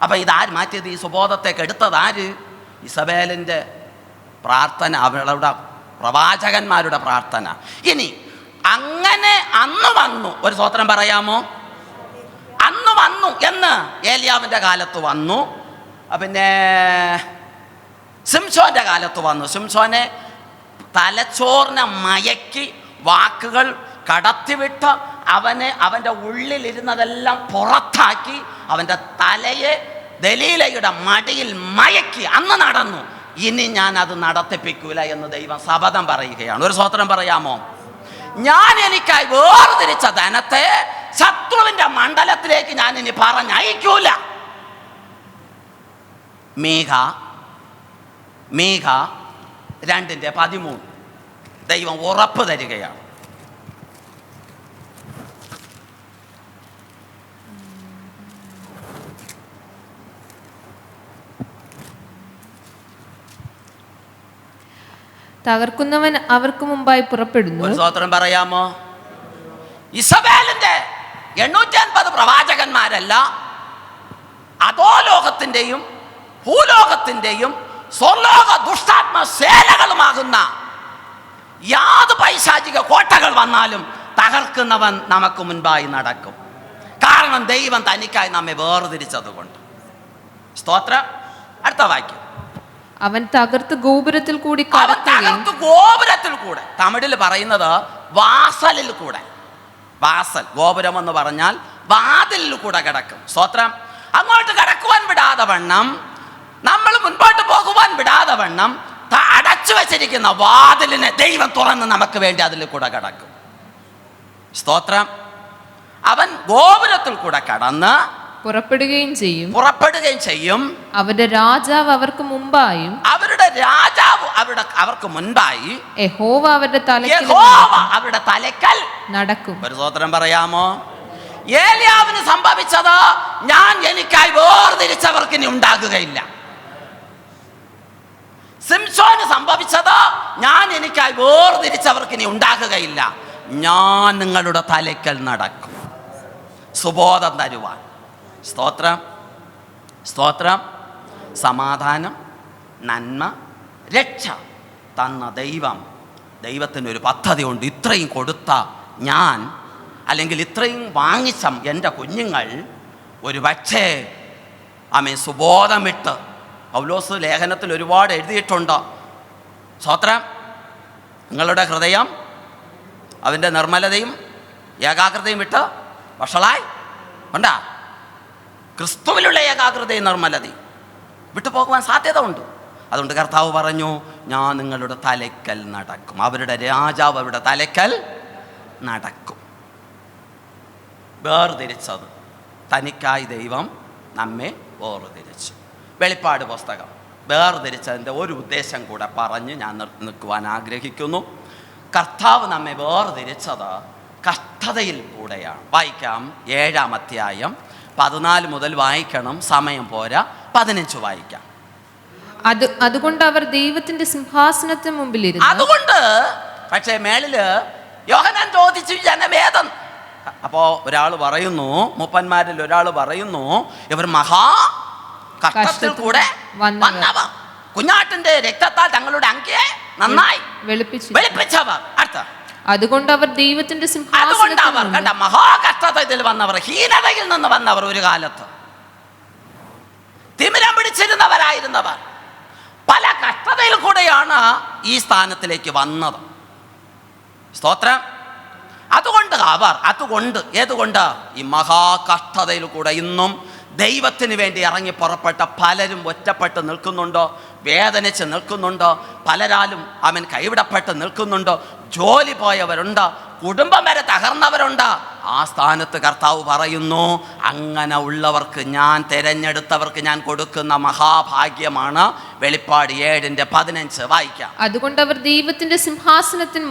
അപ്പൊ ഇതാര് മാറ്റിയത്? ഈ സുബോധത്തേക്ക് എടുത്തത് ആര്? ഇസബേലിൻ്റെ പ്രാർത്ഥന, അവളുടെ പ്രവാചകന്മാരുടെ പ്രാർത്ഥന. ഇനി അങ്ങനെ അന്ന് വന്നു, ഒരു സ്തോത്രം പറയാമോ? അന്ന് വന്നു എന്ന് ഏലിയാവിൻ്റെ കാലത്ത് വന്നു. പിന്നെ ശിംശോന്റെ കാലത്ത് വന്നു. ശിംശോനെ തലച്ചോറിനെ മയക്കി വാക്കുകൾ കടത്തിവിട്ട് അവൻ്റെ ഉള്ളിലിരുന്നതെല്ലാം പുറത്താക്കി അവൻ്റെ തലയെ ദലീലയുടെ മടിയിൽ മയക്കി അന്ന് നടന്നു. ഇനി ഞാൻ അത് നടത്തിപ്പിക്കൂല എന്ന് ദൈവം ശപഥം പറയുകയാണ്. ഒരു സ്തോത്രം പറയാമോ? ഞാൻ എനിക്കായി വേർതിരിച്ച ധനത്തെ ശത്രുവിൻ്റെ മണ്ഡലത്തിലേക്ക് ഞാൻ ഇനി പറഞ്ഞയക്കൂല. മീഖ 2:13 ദൈവം ഉറപ്പ് തരികയാണ്. തകർക്കുന്നവൻ അവർക്ക് മുമ്പായി പുറപ്പെടുന്നു. ഒരു സ്തോത്രം പറയാമോ? ഇസബേലിന്റെ 850 പ്രവാചകന്മാരല്ല, അധോലോകത്തിന്റെയും ഭൂലോകത്തിന്റെയും സ്വർലോക ദുഷ്ടാത്മ സേനകളുമാകുന്ന യാതൊരു പൈശാചിക കോട്ടകൾ വന്നാലും തകർക്കുന്നവൻ നമുക്ക് മുൻപായി നടക്കും. കാരണം ദൈവം തനിക്കായി നമ്മെ വേർതിരിച്ചത് കൊണ്ട്. സ്തോത്രം. അടുത്ത വാക്യം. അവൻ തകർത്ത് ഗോപുരത്തിൽ കൂടി ഗോപുരത്തിൽ കൂടെ, തമിഴിൽ പറയുന്നത് വാസലിൽ കൂടെ. വാസൽ, ഗോപുരം എന്ന് പറഞ്ഞാൽ വാതിലിൽ കൂടെ കിടക്കും. സ്തോത്രം. അങ്ങോട്ട് കിടക്കുവാൻ വിടാതെ വണ്ണം, നമ്മൾ മുൻപോട്ട് പോകുവാൻ വിടാതെ വണ്ണം അടച്ചു വെച്ചിരിക്കുന്ന വാതിലിനെ ദൈവം തുറന്ന് നമുക്ക് വേണ്ടി അതിൽ കൂടെ കിടക്കും. സ്തോത്രം. അവൻ ഗോപുരത്തിൽ കൂടെ കടന്ന് പുറപ്പെടുകയും ചെയ്യും. അവരുടെ രാജാവ് അവർക്ക് മുമ്പായി യഹോവ അവരുടെ തലയ്ക്കൽ നടക്കും. ഒരു സ്തോത്രം പറയാമോ? ഏലിയാവിന് സംഭവിച്ചത് ഞാൻ എനിക്കായി വേർതിരിച്ചവർക്ക് ഇനി ഉണ്ടാകുകയില്ല. സിംസോന് സംഭവിച്ചത് ഞാൻ എനിക്കായി വേർതിരിച്ചവർക്ക് ഇനി ഉണ്ടാകുകയില്ല. ഞാൻ നിങ്ങളുടെ തലയ്ക്കൽ നടക്കും, സുബോധം തരുവാൻ. സ്തോത്രം. സ്തോത്രം. സമാധാനം, നന്മ, രക്ഷ തന്ന ദൈവത്തിനൊരു പദ്ധതി ഉണ്ട്. ഇത്രയും കൊടുത്ത ഞാൻ, അല്ലെങ്കിൽ ഇത്രയും വാങ്ങിച്ച എൻ്റെ കുഞ്ഞുങ്ങൾ ഒരു പക്ഷേ സുബോധമിട്ട്, പൗലോസ് ലേഖനത്തിൽ ഒരുപാട് എഴുതിയിട്ടുണ്ട്. സ്തോത്രം. നിങ്ങളുടെ ഹൃദയം അവൻ്റെ നിർമ്മലതയും ഏകാഗ്രതയും വിട്ട് വഷളായി ഉണ്ടാ. ക്രിസ്തുവിലുള്ള ഏകാഗ്രതയും നിർമ്മലതയും വിട്ടു പോകുവാൻ സാധ്യത ഉണ്ട്. അതുകൊണ്ട് കർത്താവ് പറഞ്ഞു, ഞാൻ നിങ്ങളുടെ തലയ്ക്കൽ നടക്കും. അവരുടെ രാജാവ് അവരുടെ തലയ്ക്കൽ നടക്കും. വേർതിരിച്ചത് തനിക്കായി ദൈവം നമ്മെ വേർതിരിച്ചു. വെളിപ്പാട് പുസ്തകം വേർതിരിച്ചതിൻ്റെ ഒരു ഉദ്ദേശം കൂടെ പറഞ്ഞ് ഞാൻ നിൽക്കുവാൻ ആഗ്രഹിക്കുന്നു. കർത്താവ് നമ്മെ വേർതിരിച്ചത് കഷ്ടതയിൽ കൂടെയാണ്. വായിക്കാം. 7-ാം അധ്യായം 14 മുതൽ വായിക്കണം, സമയം പോരാ. 15 വായിക്കാം. അതുകൊണ്ട് അവർ ദൈവത്തിന്റെ സിംഹാസനത്തിന് മുമ്പിൽ അതുകൊണ്ട് പക്ഷേ മേളില് യോഹന്നാൻ ചോദിച്ചു ജനവേദം. അപ്പോ ഒരാൾ പറയുന്നു, മൂപ്പന്മാരിൽ ഒരാൾ പറയുന്നു, ഇവർ മഹാ കഷ്ടത്തിൽ കൂടെ വന്നവർ, കുഞ്ഞാട്ടിന്റെ രക്തത്താൽ തങ്ങളുടെ അങ്കിയെ നന്നായി വെളുപ്പിച്ചവർ. അടുത്ത. അതുകൊണ്ട് അവർ ദൈവത്തിന്റെ സിംഹാസനത്തിൽ മഹാകഷ്ടത്തിൽ വന്നവർ, ഹീനതയിൽ നിന്ന് വന്നവർ, ഒരു കാലത്ത് തിമിരം പിടിച്ചിരുന്നവരായിരുന്നവർ പല കഷ്ടതയിൽ കൂടെയാണ് ഈ സ്ഥാനത്തിലേക്ക് വന്നത്. സ്തോത്രം. ഏതുകൊണ്ട് ഈ മഹാകഷ്ടതയിൽ കൂടെ ഇന്നും ദൈവത്തിന് വേണ്ടി ഇറങ്ങി പുറപ്പെട്ട പലരും ഒറ്റപ്പെട്ട് നിൽക്കുന്നുണ്ടോ, വേദനിച്ച് നിൽക്കുന്നുണ്ടോ, പലരാലും അവൻ കൈവിടപ്പെട്ട് നിൽക്കുന്നുണ്ടോ, ജോലി പോയവരുണ്ട്, കുടുംബം വരെ തകർന്നവരുണ്ട്. ആ സ്ഥാനത്ത് കർത്താവ് പറയുന്നു, അങ്ങനെ ഉള്ളവർക്ക് ഞാൻ, തിരഞ്ഞെടുത്തവർക്ക് ഞാൻ കൊടുക്കുന്ന മഹാഭാഗ്യമാണ്. വെളിപ്പാട് 7:15 വായിക്കാം. അതുകൊണ്ട് അവർ ദൈവത്തിന്റെ സിംഹാസനത്തിന്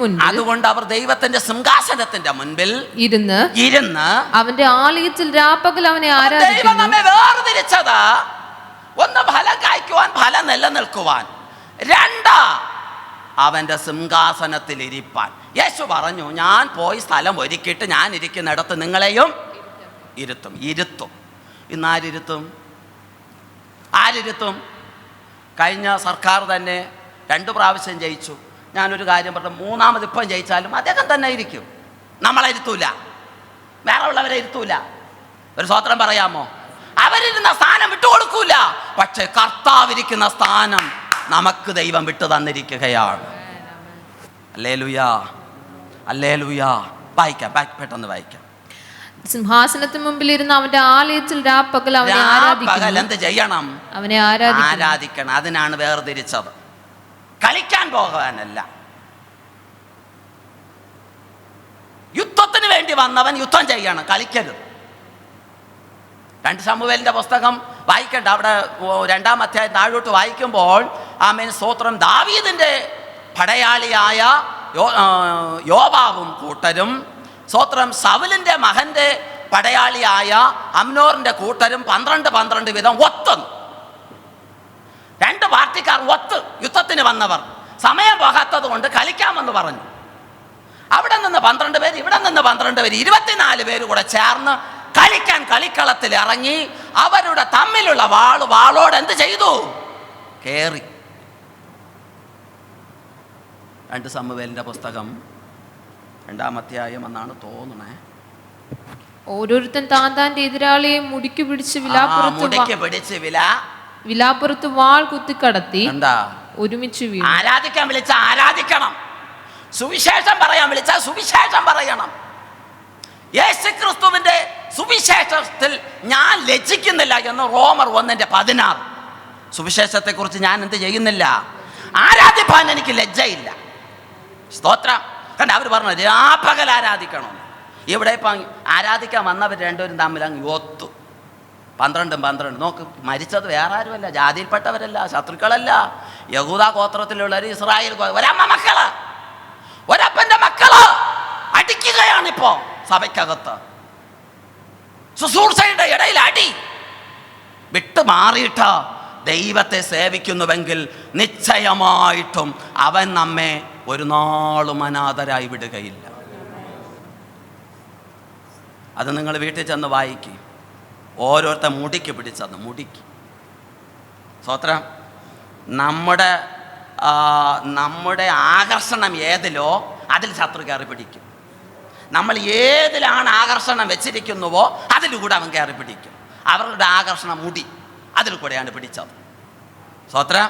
മുൻപിൽ ഇരുന്ന് അവന്റെ ആലയത്തിൽ രാപ്പകൽ അവനെ ആരാധിക്കുന്നു. നമ്മെ വേർതിരിച്ചത് ഒന്ന് ഫലം കായ്ക്കുവാൻ, ഫലം നിലനിൽക്കുവാൻ. 2 അവന്റെ സിംഹാസനത്തിൽ ഇരിപ്പാൻ. യേശു പറഞ്ഞു, ഞാൻ പോയി സ്ഥലം ഒരുക്കിയിട്ട് ഞാൻ ഇരിക്കുന്നിടത്ത് നിങ്ങളെയും ഇരുത്തും. ഇന്ന് ആരിരുത്തും? കഴിഞ്ഞ സർക്കാർ തന്നെ 2 പ്രാവശ്യം ജയിച്ചു. ഞാനൊരു കാര്യം പറഞ്ഞു, 3ാമത് ഇപ്പം ജയിച്ചാലും അദ്ദേഹം തന്നെ ഇരിക്കും. നമ്മളെ വേറെ ഉള്ളവരെ ഇരുത്തൂല. ഒരു സ്തോത്രം പറയാമോ? അവരിരുന്ന സ്ഥാനം വിട്ടുകൊടുക്കൂല. പക്ഷെ കർത്താവിരിക്കുന്ന സ്ഥാനം നമുക്ക് ദൈവം വിട്ടു തന്നിരിക്കുകയാണ്. ഹല്ലേലൂയാ, ഹല്ലേലൂയാ. വായിക്കാം, പെട്ടെന്ന് വായിക്കാം. സിംഹാസനത്തിന് മുമ്പിൽ ഇരുന്ന് അവന്റെ ആലയത്തിൽ രാപ്പകൽ അവനെ ആരാധിക്കണം. എന്ത് ചെയ്യണം? അവനെ ആരാധിക്കണം. അതിനാണ് വേർതിരിച്ചത്. കളിക്കാൻ പോകാനല്ല. യുദ്ധത്തിന് വേണ്ടി വന്നവൻ യുദ്ധം ചെയ്യണം, കളിക്കരുത്. 2 ശമൂവേലിന്റെ പുസ്തകം വായിക്കണ്ട. അവിടെ 2-ാം അധ്യായം താഴോട്ട് വായിക്കുമ്പോൾ സ്തോത്രം, ദാവീദിന്റെ പടയാളിയായ യോവാബും കൂട്ടരും, സ്തോത്രം, സൗലിന്റെ മകന്റെ പടയാളിയായ അമ്നോറിന്റെ കൂട്ടരും 12 വീതം ഒത്തുന്നു. 2 പാർട്ടിക്കാർ ഒത്ത് യുദ്ധത്തിന് വന്നവർ സമയം പോകാത്തത് കൊണ്ട് കളിക്കാമെന്ന് പറഞ്ഞു. അവിടെ നിന്ന് 12 പേര്, ഇവിടെ നിന്ന് 12 പേര്, 24 പേര് കൂടെ ചേർന്ന് കളിക്കാൻ കളിക്കളത്തിൽ ഇറങ്ങി. അവരുടെ തമ്മിലുള്ള വാളോട് എന്ത് ചെയ്തു? കേറി. 2 ശമൂവേലിന്റെ പുസ്തകം 2-ാം അധ്യായം എന്നാണ് തോന്നണേ. ഓരോരുത്തൻ താന്റെ എതിരാളിയെ മുടിക്ക് പിടിച്ച് വിലാപ്പുറത്ത് വാൾ കുത്തിക്കടത്തി എന്താ ഒരുമിച്ച് വീണു. ആരാധിക്കാൻ വിളിച്ച ആരാധിക്കണം, സുവിശേഷം പറയാൻ വിളിച്ച സുവിശേഷം പറയണം. യേശുക്രിസ്തുവിന്റെ സുവിശേഷത്തിൽ ഞാൻ ലജ്ജിക്കുന്നില്ല എന്ന് റോമർ 1:16. സുവിശേഷത്തെക്കുറിച്ച് ഞാൻ എന്ത് ചെയ്യുന്നില്ല? ആരാധിപ്പാൻ എനിക്ക് ലജ്ജയില്ല. സ്തോത്രം. കണ്ട, അവർ പറഞ്ഞു രാപ്പകൽ ആരാധിക്കണം. ഇവിടെ ഇപ്പം ആരാധിക്കാൻ വന്നവർ രണ്ടുപേരും തമ്മിൽ അങ്ങ് ഒത്തു. 12 നോക്ക്, മരിച്ചത് വേറെ ആരുമല്ല, ജാതിയിൽപ്പെട്ടവരല്ല, ശത്രുക്കളല്ല, യഹൂദ ഗോത്രത്തിലുള്ളവർ, ഇസ്രായേൽ ഒരമ്മ മക്കള്, ഒരപ്പന്റെ മക്കള് അടിക്കുകയാണിപ്പോ സഭയ്ക്കകത്ത്. ശുശ്രൂഷയുടെ ഇടയിൽ അടി. വിട്ടു മാറിയിട്ട് ദൈവത്തെ സേവിക്കുന്നുവെങ്കിൽ നിശ്ചയമായിട്ടും അവൻ നമ്മെ ഒരു നാളും അനാഥരായി വിടുകയില്ല. അത് നിങ്ങൾ വീട്ടിൽ ചെന്ന് വായിക്കും. ഓരോരുത്തർ മുടിക്ക് പിടിച്ചെന്ന് മുടിക്ക്. സ്വത്രം. നമ്മുടെ ആകർഷണം ഏതിലോ അതിൽ ശത്രു കയറി പിടിക്കും. നമ്മൾ ഏതിലാണ് ആകർഷണം വെച്ചിരിക്കുന്നുവോ അതിലൂടെ അവൻ കയറി പിടിക്കും. അവരുടെ ആകർഷണം മുടി, അതിൽ കൂടെയാണ് പിടിച്ചത്. സ്വത്രം.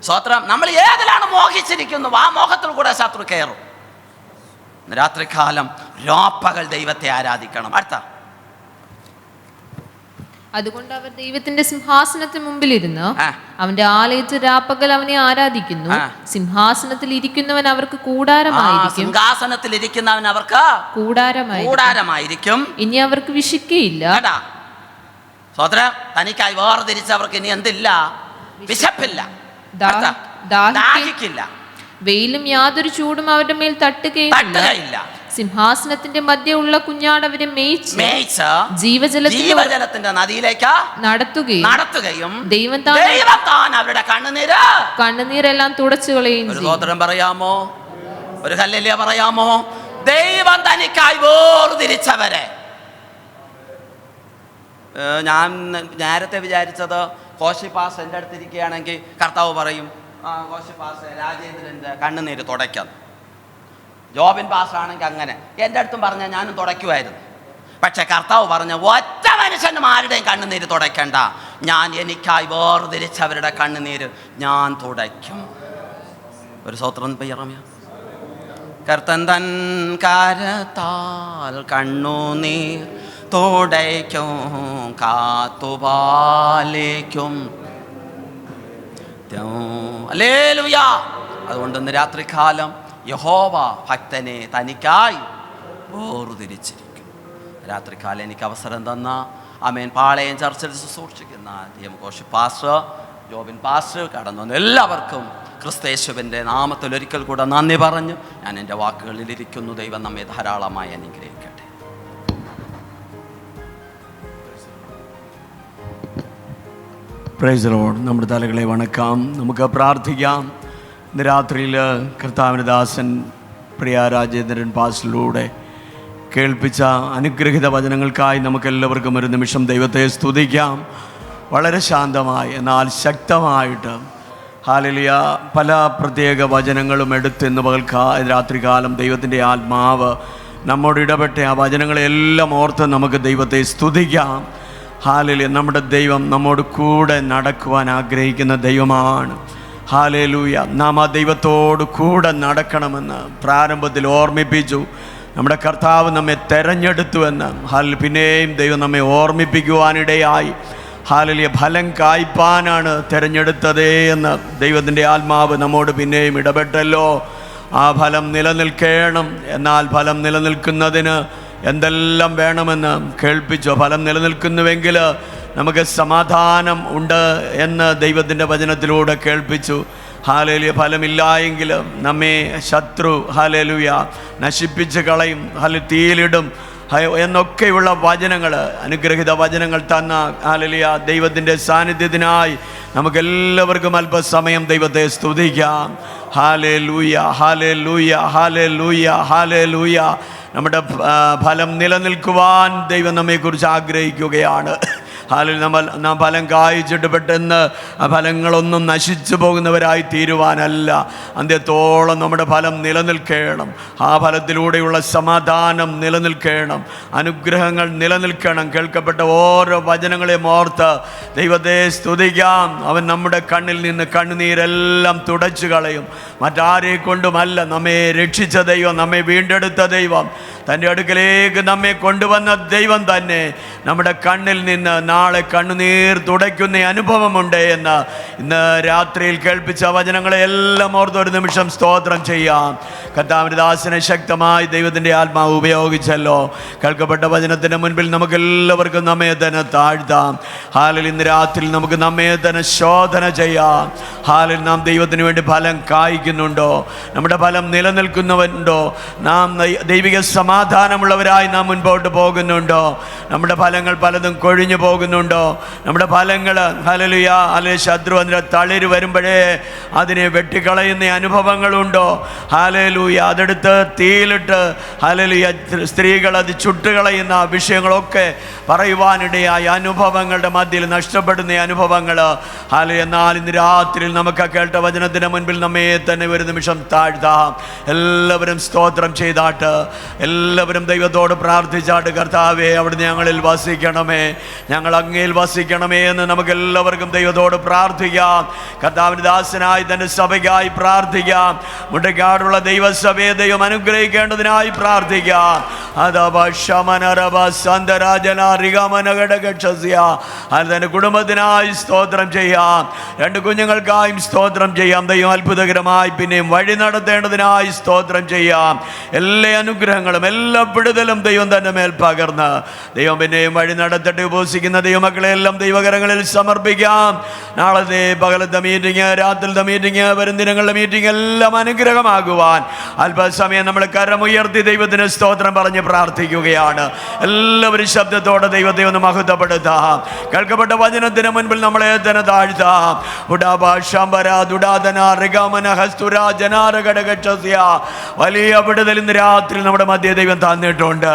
സ്വത്രം. നമ്മൾ ഏതിലാണ് മോഹിച്ചിരിക്കുന്നുവോ ആ മോഹത്തിൽ കൂടെ ശത്രു കയറും. രാത്രികാലം രാപ്പകൽ ദൈവത്തെ ആരാധിക്കണം. അടുത്ത, അതുകൊണ്ട് അവർ ദൈവത്തിന്റെ സിംഹാസനത്തിന് മുമ്പിലിരുന്ന് അവന്റെ ആലയത്തിൽ രാപ്പകൽ അവനെ ആരാധിക്കുന്നു. സിംഹാസനത്തിൽ ഇരിക്കുന്നവൻ അവർക്ക് കൂടാരമായിരിക്കും. സിംഹാസനത്തിൽ ഇരിക്കുന്നവൻ അവർക്ക് കൂടാരമായിരിക്കും. ഇനി അവർക്ക് വിശക്കുകയില്ല. സഹോദരാ, തനിക്കായി വേർതിരിച്ചവർക്ക് ഇനി എന്തില്ല? വിശപ്പില്ല, ദാഹിക്കില്ല. വെയിലും യാതൊരു ചൂടും അവരുടെ മേൽ തട്ടുകയില്ല. സിംഹാസനത്തിന്റെ മധ്യമുള്ള കുഞ്ഞാട് അവരെ മേയിച്ച് ജീവജലത്തിന്റെ നദിയിലേക്ക് നടത്തുകയും ദൈവം താൻ അവരുടെ കണ്ണുനീരെല്ലാം തുടച്ചു കളയുകയും ചെയ്യും. സഹോദരൻ പറയാമോ? ഒരു ഹല്ലേലൂയ പറയാമോ? ദൈവം തനിക്കായി വേർതിരിച്ചവരെ. ഞാൻ നേരത്തെ വിചാരിച്ചത് കോശി പാസ് എൻ്റെ അടുത്തിരിക്കുകയാണെങ്കിൽ കർത്താവ് പറയും, കോശി പാസ് രാജേന്ദ്രൻ്റെ കണ്ണുനീര് തുടയ്ക്കാം. ജോബിൻ പാസ് ആണെങ്കിൽ അങ്ങനെ എൻ്റെ അടുത്തും പറഞ്ഞാൽ ഞാനും തുടയ്ക്കുമായിരുന്നു. പക്ഷെ കർത്താവ് പറഞ്ഞ ഒറ്റ മനുഷ്യനും ആരുടെയും കണ്ണുനീര് തുടയ്ക്കണ്ട, ഞാൻ എനിക്കായി വേർതിരിച്ചവരുടെ കണ്ണുനീര് ഞാൻ തുടയ്ക്കും. ഒരു സ്വത്രം പയ്യറമ്യ. കർത്തൻ തൻ കരത്താൽ കണ്ണുനീർ തുടയ്ക്കും, കാത്തുപാലിക്കും. ഹല്ലേലൂയ. അതുകൊണ്ട് ഇന്ന് രാത്രികാലം യഹോവ ഭക്തനെ തനിക്കായി വേർതിരിച്ചിരിക്കും. രാത്രികാലം എനിക്ക് അവസരം തന്ന ആമേൻ പാളയം ചർച്ചിൽ ശുശ്രൂഷിക്കുന്ന കോശി പാസ്റ്റർ, ജോബിൻ പാസ്റ്റർ, കടന്നു വന്ന എല്ലാവർക്കും ക്രിസ്തയേശുവിൻ്റെ നാമത്തിൽ ഒരിക്കൽ കൂടെ നന്ദി പറഞ്ഞു ഞാൻ എൻ്റെ വാക്കുകളിലിരിക്കുന്നു. ദൈവം നമ്മെ ധാരാളമായി അനുഗ്രഹിക്കട്ടെ. Praise the Lord. നമ്മുടെ തലകളെ വണക്കാം, നമുക്ക് പ്രാർത്ഥിക്കാം. ഇന്ന് രാത്രിയിൽ കർത്താവിൻ്റെ ദാസൻ പ്രിയ രാജേന്ദ്രൻ പാസ്റ്ററിലൂടെ കേൾപ്പിച്ച അനുഗ്രഹിത വചനങ്ങൾക്കായി നമുക്കെല്ലാവർക്കും ഒരു നിമിഷം ദൈവത്തെ സ്തുതിക്കാം. വളരെ ശാന്തമായി എന്നാൽ ശക്തമായിട്ട് ഹല്ലേലൂയ പല പ്രത്യേക വചനങ്ങളും എടുത്ത് ഇന്ന് രാത്രികാലം ദൈവത്തിൻ്റെ ആത്മാവ് നമ്മോട് ഇടപെട്ട ആ വചനങ്ങളെല്ലാം ഓർത്ത് നമുക്ക് ദൈവത്തെ സ്തുതിക്കാം. ഹല്ലേലൂയ. നമ്മുടെ ദൈവം നമ്മോട് കൂടെ നടക്കുവാൻ ആഗ്രഹിക്കുന്ന ദൈവമാണ്. ഹല്ലേലൂയ. നാം ആ ദൈവത്തോട് കൂടെ നടക്കണമെന്ന് പ്രാരംഭത്തിൽ ഓർമ്മിപ്പിച്ചു. നമ്മുടെ കർത്താവ് നമ്മെ തെരഞ്ഞെടുത്തുവെന്ന് പിന്നെയും ദൈവം നമ്മെ ഓർമ്മിപ്പിക്കുവാനിടയായി. ഹല്ലേലൂയ. ഫലം കായ്പാനാണ് തിരഞ്ഞെടുത്തതേ എന്ന് ദൈവത്തിൻ്റെ ആത്മാവ് നമ്മോട് പിന്നെയും ഇടപെട്ടല്ലോ. ആ ഫലം നിലനിൽക്കണം. എന്നാൽ ഫലം നിലനിൽക്കുന്നതിന് എന്തെല്ലാം വേണമെന്ന് കേൾപ്പിച്ചു. ഫലം നിലനിൽക്കുന്നുവെങ്കിൽ നമുക്ക് സമാധാനം ഉണ്ട് എന്ന് ദൈവത്തിൻ്റെ വചനത്തിലൂടെ കേൾപ്പിച്ചു. ഹല്ലേലൂയ. ഫലമില്ലായെങ്കിൽ നമ്മെ ശത്രു ഹല്ലേലൂയ നശിപ്പിച്ച് കളയും, തീയിലിടും എന്നൊക്കെയുള്ള വചനങ്ങൾ, അനുഗ്രഹിത വചനങ്ങൾ തന്ന ഹല്ലേലൂയ ദൈവത്തിൻ്റെ സാന്നിധ്യത്തിനായി നമുക്കെല്ലാവർക്കും അല്പസമയം ദൈവത്തെ സ്തുതിക്കാം. ഹല്ലേലൂയ, ഹല്ലേലൂയ, ഹല്ലേലൂയ, ഹല്ലേലൂയ. നമ്മുടെ ഫലം നിലനിൽക്കുവാൻ ദൈവം നമ്മെക്കുറിച്ച് ആഗ്രഹിക്കുകയാണ്. ഹാലിൽ നാം ഫലം കായ്ച്ചിട്ട് പെട്ടെന്ന് ആ ഫലങ്ങളൊന്നും നശിച്ചു പോകുന്നവരായി തീരുവാനല്ല, അന്ത്യത്തോളം നമ്മുടെ ഫലം നിലനിൽക്കണം. ആ ഫലത്തിലൂടെയുള്ള സമാധാനം നിലനിൽക്കണം, അനുഗ്രഹങ്ങൾ നിലനിൽക്കണം. കേൾക്കപ്പെട്ട ഓരോ വചനങ്ങളെയും ഓർത്ത് ദൈവത്തെ സ്തുതിക്കാം. അവൻ നമ്മുടെ കണ്ണിൽ നിന്ന് കണ്ണുനീരെല്ലാം തുടച്ചു കളയും. മറ്റാരെ കൊണ്ടുമല്ല, നമ്മെ രക്ഷിച്ച ദൈവം, നമ്മെ വീണ്ടെടുത്ത ദൈവം, തൻ്റെ അടുക്കലേക്ക് നമ്മെ കൊണ്ടുവന്ന ദൈവം തന്നെ നമ്മുടെ കണ്ണിൽ നിന്ന് നാളെ കണ്ണുനീർ തുടയ്ക്കുന്ന അനുഭവമുണ്ട് എന്ന് ഇന്ന് രാത്രിയിൽ കേൾപ്പിച്ച വചനങ്ങളെ എല്ലാം ഓർത്ത് ഒരു നിമിഷം സ്തോത്രം ചെയ്യാം. കർത്താവിന്റെ ദാസനെ ശക്തമായി ദൈവത്തിൻ്റെ ആത്മാവ് ഉപയോഗിച്ചല്ലോ. കേൾക്കപ്പെട്ട വചനത്തിൻ്റെ മുൻപിൽ നമുക്ക് എല്ലാവർക്കും നമ്മെ തന്നെ താഴ്ത്താം. ഹാലിൽ ഇന്ന് രാത്രിയിൽ നമുക്ക് നമ്മെ തന്നെ ശോധന ചെയ്യാം. ഹാലിൽ നാം ദൈവത്തിന് വേണ്ടി ഫലം കായ്ക്കുന്നുണ്ടോ? നമ്മുടെ ഫലം നിലനിൽക്കുന്നവരുണ്ടോ? നാം ദൈവിക സമാധാനമുള്ളവരായി നാം മുൻപോട്ട് പോകുന്നുണ്ടോ? നമ്മുടെ ഫലങ്ങൾ പലതും കൊഴിഞ്ഞു പോകുന്നുണ്ടോ? നമ്മുടെ ഫലങ്ങൾ ഹല്ലേലൂയ ശത്രു അതിൻ്റെ തളിര് വരുമ്പോഴേ അതിനെ വെട്ടിക്കളയുന്ന അനുഭവങ്ങളുണ്ടോ? ഹല്ലേലൂയ അതെടുത്ത് തീയിലിട്ട് ഹല്ലേലൂയ സ്ത്രീകൾ അത് ചുട്ടുകളയുന്ന വിഷയങ്ങളൊക്കെ പറയുവാനിടയായ അനുഭവങ്ങളുടെ മധ്യയിൽ നഷ്ടപ്പെടുന്ന അനുഭവങ്ങൾ. എന്നാൽ ഇന്ന് രാത്രിയിൽ നമുക്ക് കേട്ട വചനത്തിന് മുൻപിൽ നമ്മെ തന്നെ ഒരു നിമിഷം താഴ്ത്താം. എല്ലാവരും സ്തോത്രം ചെയ്താട്ട്, എല്ലാവരും ദൈവത്തോട് പ്രാർത്ഥിച്ചാട്ട്, കർത്താവേ അവിടുന്ന് ഞങ്ങളിൽ വസിക്കണമേ, ഞങ്ങൾ അങ്ങയിൽ വസിക്കണമേ എന്ന് നമുക്ക് എല്ലാവർക്കും ദൈവത്തോട് പ്രാർത്ഥിക്കാം. കർത്താവിൻ്റെ ദാസനായി തൻ്റെ സഭയ്ക്കായി പ്രാർത്ഥിക്കാം. മുട്ടക്കാടുള്ള ദൈവസഭയെ ദൈവം അനുഗ്രഹിക്കേണ്ടതിനായി പ്രാർത്ഥിക്കാം. അതിൻ്റെ കുടുംബത്തിനായി സ്തോത്രം ചെയ്യാം. 2 കുഞ്ഞുങ്ങൾക്കായും സ്തോത്രം ചെയ്യാം. ദൈവം അത്ഭുതകരമായി പിന്നെയും വഴി നടത്തേണ്ടതിനായി സ്തോത്രം ചെയ്യാം. എല്ലാ അനുഗ്രഹങ്ങളും എല്ലാ വിടുതലും ദൈവം തന്നെ മേൽ പകർന്ന് ദൈവം പിന്നെയും വഴി നടത്തട്ടെ. ഉപസിക്കുന്ന ദൈവമക്കളെല്ലാം ദൈവകരങ്ങളിൽ സമർപ്പിക്കാം. നാളത്തെ പകലത്തെ മീറ്റിംഗ്, രാത്രിയിലത്തെ മീറ്റിംഗ്, വരും ദിനങ്ങളുടെ മീറ്റിംഗ് എല്ലാം അനുഗ്രഹമാകുവാൻ അല്പസമയം നമ്മൾ കരമുയർത്തി ദൈവത്തിന് സ്തോത്രം പറഞ്ഞ് പ്രാർത്ഥിക്കുകയാണ്. എല്ലാവരും ശബ്ദത്തോടെ ദൈവത്തെ ഒന്ന് മഹത്വപ്പെടുത്താം. കേൾക്കപ്പെട്ട വചനത്തിന് മുൻപിൽ നമ്മളെ തന്നെ താഴ്ത്താം. വലിയ വിടുതൽ ഇന്ന് രാത്രി നമ്മുടെ മധ്യ ദൈവം തന്നിട്ടുണ്ട്.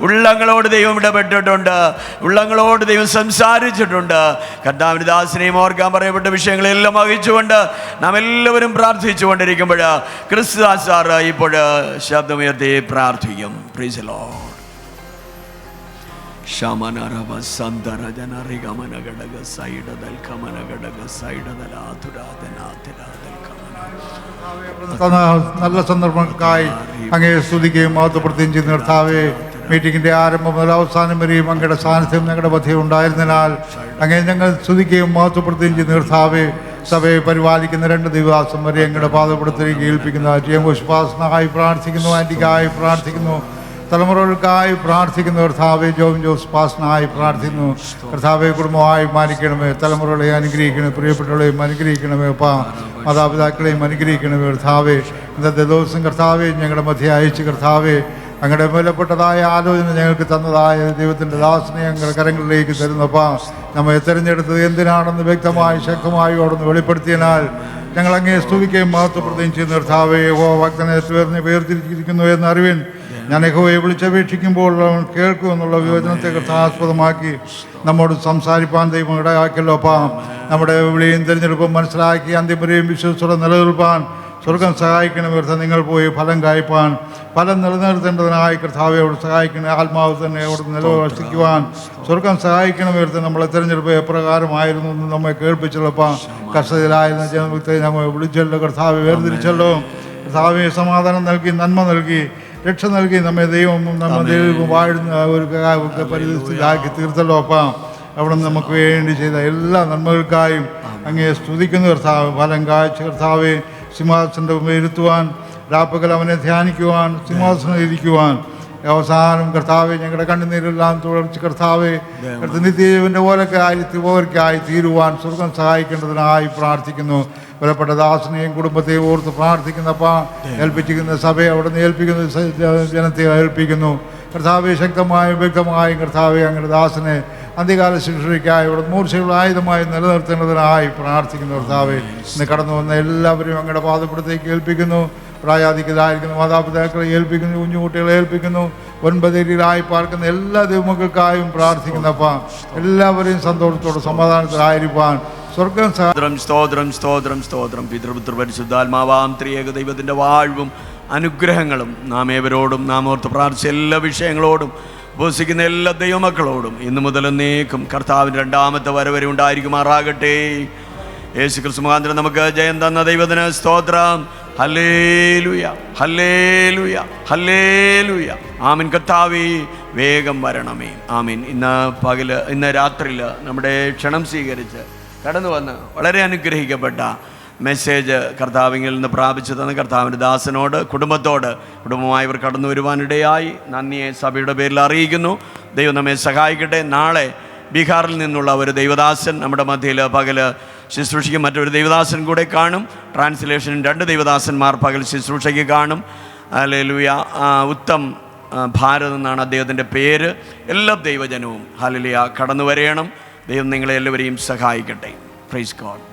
ഉള്ളങ്ങളോട് ദൈവം ഇടപെട്ടിട്ടുണ്ട്, ഉള്ളങ്ങളോട് ദൈവം സംസാരിച്ചിട്ടുണ്ട്. കർത്താവിന്റെ ദാസനെയും ഓർക്കാൻ പറയപ്പെട്ട വിഷയങ്ങളെല്ലാം വഹിച്ചുകൊണ്ട് നാം എല്ലാവരും പ്രാർത്ഥിച്ചുകൊണ്ടിരിക്കുമ്പോൾ ക്രിസ്തുദാസ് സാർ ഇപ്പോൾ ശബ്ദമുയർത്തി പ്രാർത്ഥിക്കും. Praise the Lord. നല്ല സന്ദർഭങ്ങൾക്കായി അങ്ങേ സ്തുതിക്കുകയും മഹത്വപ്പെടുത്തുകയും ചെയ്യുന്ന കർത്താവേ, മീറ്റിംഗിൻ്റെ ആരംഭം മുതൽ അവസാനം വരെയും അങ്ങയുടെ സാന്നിധ്യം ഞങ്ങളുടെ മധ്യേ ഉണ്ടായിരുന്നതിനാൽ അങ്ങേ ഞങ്ങൾ സ്തുതിക്കുകയും മഹത്വപ്പെടുത്തുകയും ചെയ്യുന്ന കർത്താവേ, സഭയെ പരിപാലിക്കുന്ന 2 ദിവസം വരെ ഞങ്ങളുടെ പാദപ്പെടുത്തേക്ക് ഏൽപ്പിക്കുന്ന ജിയംഘോഷ് പ്രാർത്ഥിക്കുന്നു, ആൻറ്റിക്കായി പ്രാർത്ഥിക്കുന്നു, തലമുറകൾക്കായി പ്രാർത്ഥിക്കുന്നു കർത്താവെ. ജോസ് പാസ്നായി പ്രാർത്ഥിക്കുന്നു കർത്താവെ. കുടുംബമായി മാനിക്കണമേ, തലമുറകളെ അനുഗ്രഹിക്കണമേ, പ്രിയപ്പെട്ടവളെയും അനുഗ്രഹിക്കണമേ, മാതാപിതാക്കളെയും അനുഗ്രഹിക്കണമേ കർത്താവെ. ഇന്നത്തെ ദിവസം കർത്താവെ ഞങ്ങളുടെ മധ്യ അയച്ച് കർത്താവെ അങ്ങയുടെ വിലപ്പെട്ടതായ ആലോചന ഞങ്ങൾക്ക് തന്നതായ ദൈവത്തിൻ്റെ ദാസനെ ഞങ്ങളുടെ കരങ്ങളിലേക്ക് തരുന്നപ്പാ, നമ്മെ തിരഞ്ഞെടുത്തത് എന്തിനാണെന്ന് വ്യക്തമായി ശക്തമായി അവിടുന്ന് വെളിപ്പെടുത്തിയതിനാൽ ഞങ്ങൾ അങ്ങേ സ്തുതിക്കുകയും മഹത്വപ്പെടുത്തുകയും ചെയ്യുന്ന കർത്താവെ. ഭക്തനെ വേർതിരിച്ചിരിക്കുന്നു എന്ന അറിവിൻ ഞാൻ യഹോവയെ വിളിച്ചപേക്ഷിക്കുമ്പോൾ അവൻ കേൾക്കുമെന്നുള്ള വിവചനത്തെ കർത്താസ്പദമാക്കി നമ്മോട് സംസാരിപ്പാൻ ദൈവം ഇടയാക്കിയല്ലോ അപ്പാ. നമ്മുടെ വിളിയും തിരഞ്ഞെടുപ്പും മനസ്സിലാക്കി അന്ത്യവരെയും വിശ്വസത്തോടെ നിലനിൽപ്പാൻ സ്വർഗം സഹായിക്കണമേ. നിങ്ങൾ പോയി ഫലം കായ്പാൻ, ഫലം നിലനിർത്തേണ്ടതിനായി കർത്താവെ അവിടെ സഹായിക്കണേ. ആത്മാവ് തന്നെ അവിടെ നിലവസിക്കുവാൻ സ്വർഗം സഹായിക്കണമേ. നമ്മളെ തിരഞ്ഞെടുപ്പ് എപ്രകാരമായിരുന്നു എന്ന് നമ്മെ കേൾപ്പിച്ചുള്ളപ്പാ. കർഷകരായിരുന്ന ജനത്തെ നമ്മെ വിളിച്ചല്ലോ കർത്താവെ, വേർതിരിച്ചല്ലോ കർത്താവെ. സമാധാനം നൽകി, നന്മ നൽകി, രക്ഷ നൽകി നമ്മെ ദൈവം വാഴുന്ന ഒരു പരിസ്ഥിതിയാക്കി തീർത്തല്ലോ അപ്പാ. അവിടെ നമുക്ക് വേണ്ടി ചെയ്ത എല്ലാ നന്മകൾക്കായും അങ്ങേ സ്തുതിക്കുന്നു കർത്താവ്. ഫലം കാഴ്ച കർത്താവെ, സിംഹാസനത്തെ ഇരുത്തുവാൻ, രാപ്പകൽ അവനെ ധ്യാനിക്കുവാൻ, സിംഹാസനം ഇരിക്കുവാൻ, അവസാനം കർത്താവെ ഞങ്ങളുടെ കണ്ണുനീരെല്ലാം തുടർച്ച് കർത്താവെ നിത്യജീവൻ്റെ ഓരക്കായി തീരുവാൻ സ്വർഗം സഹായിക്കേണ്ടതിനായി പ്രാർത്ഥിക്കുന്നു. വിലപ്പെട്ട ദാസനെയും കുടുംബത്തെയും ഓർത്ത് പ്രാർത്ഥിക്കുന്നപ്പാ. ഏൽപ്പിച്ചിരിക്കുന്ന സഭയെ അവിടെ നിന്ന് ഏൽപ്പിക്കുന്നു, ജനത്തെ ഏൽപ്പിക്കുന്നു കർത്താവെ. ശക്തമായും വ്യക്തമായും കർത്താവെ അങ്ങയുടെ ദാസനെ അന്ത്യകാല ശുശ്രൂഷയ്ക്കായി ഇവിടെ മൂർച്ചയുള്ള ആയുധമായി നിലനിർത്തേണ്ടതിനായി പ്രാർത്ഥിക്കുന്നു കർത്താവെ. ഇന്ന് കടന്നു വന്ന എല്ലാവരെയും അങ്ങയുടെ പാദപ്പെടുത്തേക്ക് ഏൽപ്പിക്കുന്നു. പ്രായാധികരായിരിക്കുന്ന മാതാപിതാക്കളെ ഏൽപ്പിക്കുന്നു, കുഞ്ഞുകുട്ടികളെ ഏൽപ്പിക്കുന്നു, ഒൻപതേരിയിലായി പാർക്കുന്ന എല്ലാ ദൈവമക്കൾക്കായും പ്രാർത്ഥിക്കുന്നപ്പ എല്ലാവരെയും സന്തോഷത്തോടെ സമാധാനത്തിലായിരിക്കാൻ സ്വർഗം സ്തോത്രം സ്തോത്രം സ്തോത്രം. പിതൃപുത്ര പരിശുദ്ധാത്മാവാം ത്രിയേക ദൈവത്തിൻ്റെ വാഴ്വും അനുഗ്രഹങ്ങളും നാം ഏവരോടും നാം ഓർത്ത് പ്രാർത്ഥിച്ച എല്ലാ വിഷയങ്ങളോടും ഉപസിക്കുന്ന എല്ലാ ദൈവമക്കളോടും ഇന്നു മുതൽ എന്നേക്കും കർത്താവിൻ്റെ രണ്ടാമത്തെ വരവരെ ഉണ്ടായിരിക്കുമാറാകട്ടെ. യേശു ക്രിസ്തു മുഖാന്തരം നമുക്ക് ജയം തന്ന ദൈവത്തിന് സ്തോത്രം. ഹല്ലേലൂയ ഹല്ലേലൂയ ഹല്ലേലൂയ. ആമീൻ. കർത്താവേ വേഗം വരണമേ. ആമീൻ. ഇന്ന് രാത്രിയിൽ നമ്മുടെ ക്ഷണം സ്വീകരിച്ച് കടന്നു വന്ന് വളരെ അനുഗ്രഹിക്കപ്പെട്ട മെസ്സേജ് കർത്താവിൽ നിന്ന് പ്രാപിച്ചു തന്ന കർത്താവിൻ്റെ ദാസനോട് കുടുംബമായവർ കടന്നു വരുവാനിടയായി നന്ദിയെ സഭയുടെ പേരിൽ അറിയിക്കുന്നു. ദൈവം നമ്മെ സഹായിക്കട്ടെ. നാളെ ബീഹാറിൽ നിന്നുള്ള ഒരു ദൈവദാസൻ നമ്മുടെ മധ്യയിൽ പകല് ശുശ്രൂഷയ്ക്ക് മറ്റൊരു ദൈവദാസൻ കൂടെ കാണും. ട്രാൻസ്ലേഷനും 2 ദൈവദാസന്മാർ പകൽ ശുശ്രൂഷയ്ക്ക് കാണും. ഹല്ലേലൂയ. ഉത്തം ഭാരത് എന്നാണ് അദ്ദേഹത്തിൻ്റെ പേര്. എല്ലാ ദൈവജനവും ഹല്ലേലൂയ കടന്നു വരയണം. ദൈവം നിങ്ങളെ എല്ലാവരെയും സഹായിക്കട്ടെ. Praise God.